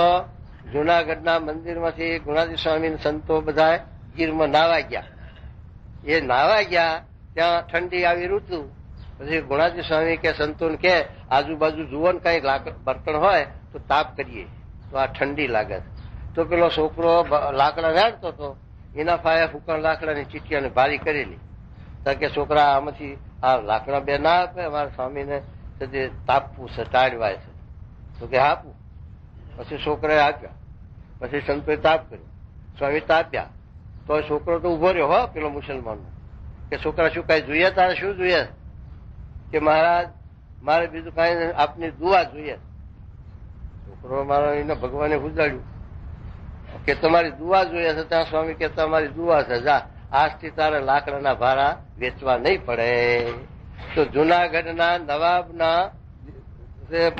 જુનાગઢના મંદિરમાંથી ગુણાજી સ્વામી સંતો બધા ગીરમાં નાવા ગયા. એ નાવા ગયા ત્યાં ઠંડી આવી ઋતુ. પછી ગુણાજી સ્વામી કે સંતોને કે આજુબાજુ જુઓ ને કઈ બર્તન હોય તો તાપ કરીએ, તો આ ઠંડી લાગે. તો પેલો છોકરો લાકડા વેણતો હતો, એના ફાયે ફૂકણ લાકડાની ચીટિયાને ભારી કરેલી. કે છોકરા આમાંથી આ લાકડા બે ના આપે, અમારા સ્વામીને તાપવું છે, ટાળવાય છે. તો કે આપું. પછી છોકરાએ આપ્યા. પછી સંતોએ તાપ કર્યો, સ્વામી તાપ્યા. તો છોકરો તો ઉભો રહ્યો હો પેલો મુસલમાનનો, કે છોકરા શું કઈ જોઈએ, તારે શું જોઈએ? કે મહારાજ મારે બીજું કઈ આપની દુઆ જોઈએ. છોકરો મારા એને ભગવાને ગુજાડ્યું કે તમારી દુઆ જોઈએ છે. ત્યાં સ્વામી કે તમારી દુઆ છે, જા આજથી તારે લાકડાના ભાડા વેચવા નહીં પડે. તો જુનાગઢના નવાબના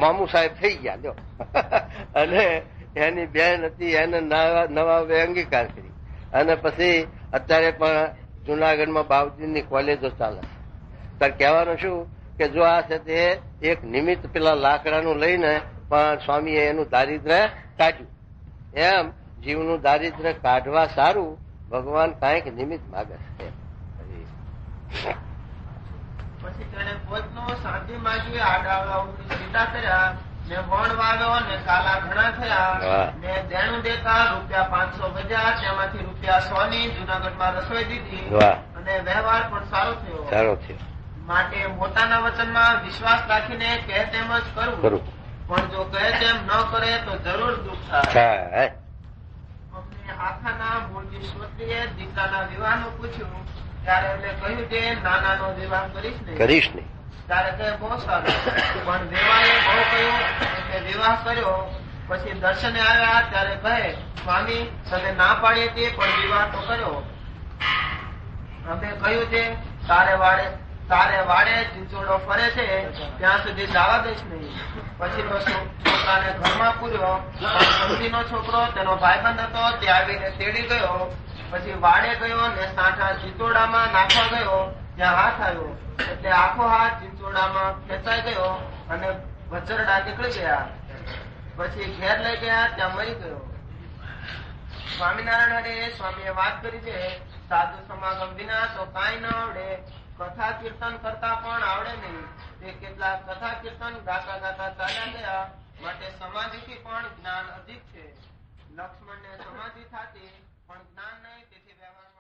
મામુ સાહેબ થઈ ગયા લ્યો. અને એની બેન હતી, એને નવાબે અંગીકાર કરી. અને પછી અત્યારે પણ જુનાગઢમાં બાવજીની કોલેજો ચાલે. ત્યારે કહેવાનું શું કે જો આ છે તે એક નિમિત્ત પેલા લાકડાનું લઈને પણ સ્વામીએ એનું દારિદ્ર્ય કાઢ્યું. એમ જીવનું દારિદ્ર્ય કાઢવા સારું ભગવાન કાંઈક નિમિત્ત માગે છે. પછી તેને પોતનો શાંતિ માંગી આડાવડા 19 લીટા કર્યા ને વણ વાવ્યો ને કાલા ઘણા થયા ને દેણું દેતા ₹500 વધ્યા. તેમાંથી ₹100 ની જુનાગઢમાં રસોઈ દીધી અને વ્યવહાર પણ સારો થયો. માટે મોટાના વચનમાં વિશ્વાસ રાખીને કહે તેમ જ કરવું, પણ જો કહે તેમ ન કરે તો જરૂર દુઃખ થાય. અમને આખાના મૂળજી શ્રોત્રીએ દીકરાના વિવાહનું પૂછ્યું ત્યારે એમને કહ્યું કે નાનાનો વિવાહ કરીશ નહીં. ત્યારે કહે બહુ સારું, પણ વેવાએ બહુ કહ્યું એટલે વિવાહ કર્યો. પછી દર્શને આવ્યા ત્યારે કહે સ્વામી તમે ના પાડી હતી પણ વિવાહ તો કર્યો. અમે કહ્યું છે તારે વાડે ચીંચોડો ફરે છે ત્યાં સુધી જવા દઈશ નહીં. પછી તો છોકરાને ઘરમાં પૂર્યો, પણ સમજીનો છોકરો તેનો ભાઈબંધ હતો તે આવીને તેડી ગયો. પછી વાડે ગયો ને સાંઠા ચીંચોડામાં નાખવા ગયો, ત્યાં હાથ આવ્યો એટલે આખો હાથ ચીંચોડામાં ખેંચાઈ ગયો અને વચરડા નીકળી ગયા. પછી ઘેર લઈ ગયા, ત્યાં મરી ગયો. સ્વામિનારાયણ હરે સ્વામીએ વાત કરી છે સાધુ સમાગમ વિના તો કાંઈ ન આવડે. કથા કીર્તન કરતા પણ આવડે નહીં. તે કેટલાક કથા કીર્તન ગાતા ગાતા ચાલ્યા ગયા. માટે સમાધિથી પણ જ્ઞાન અધિક છે. લક્ષ્મણને સમાધિ થતી પણ જ્ઞાન નહીં, તેથી વ્યવહાર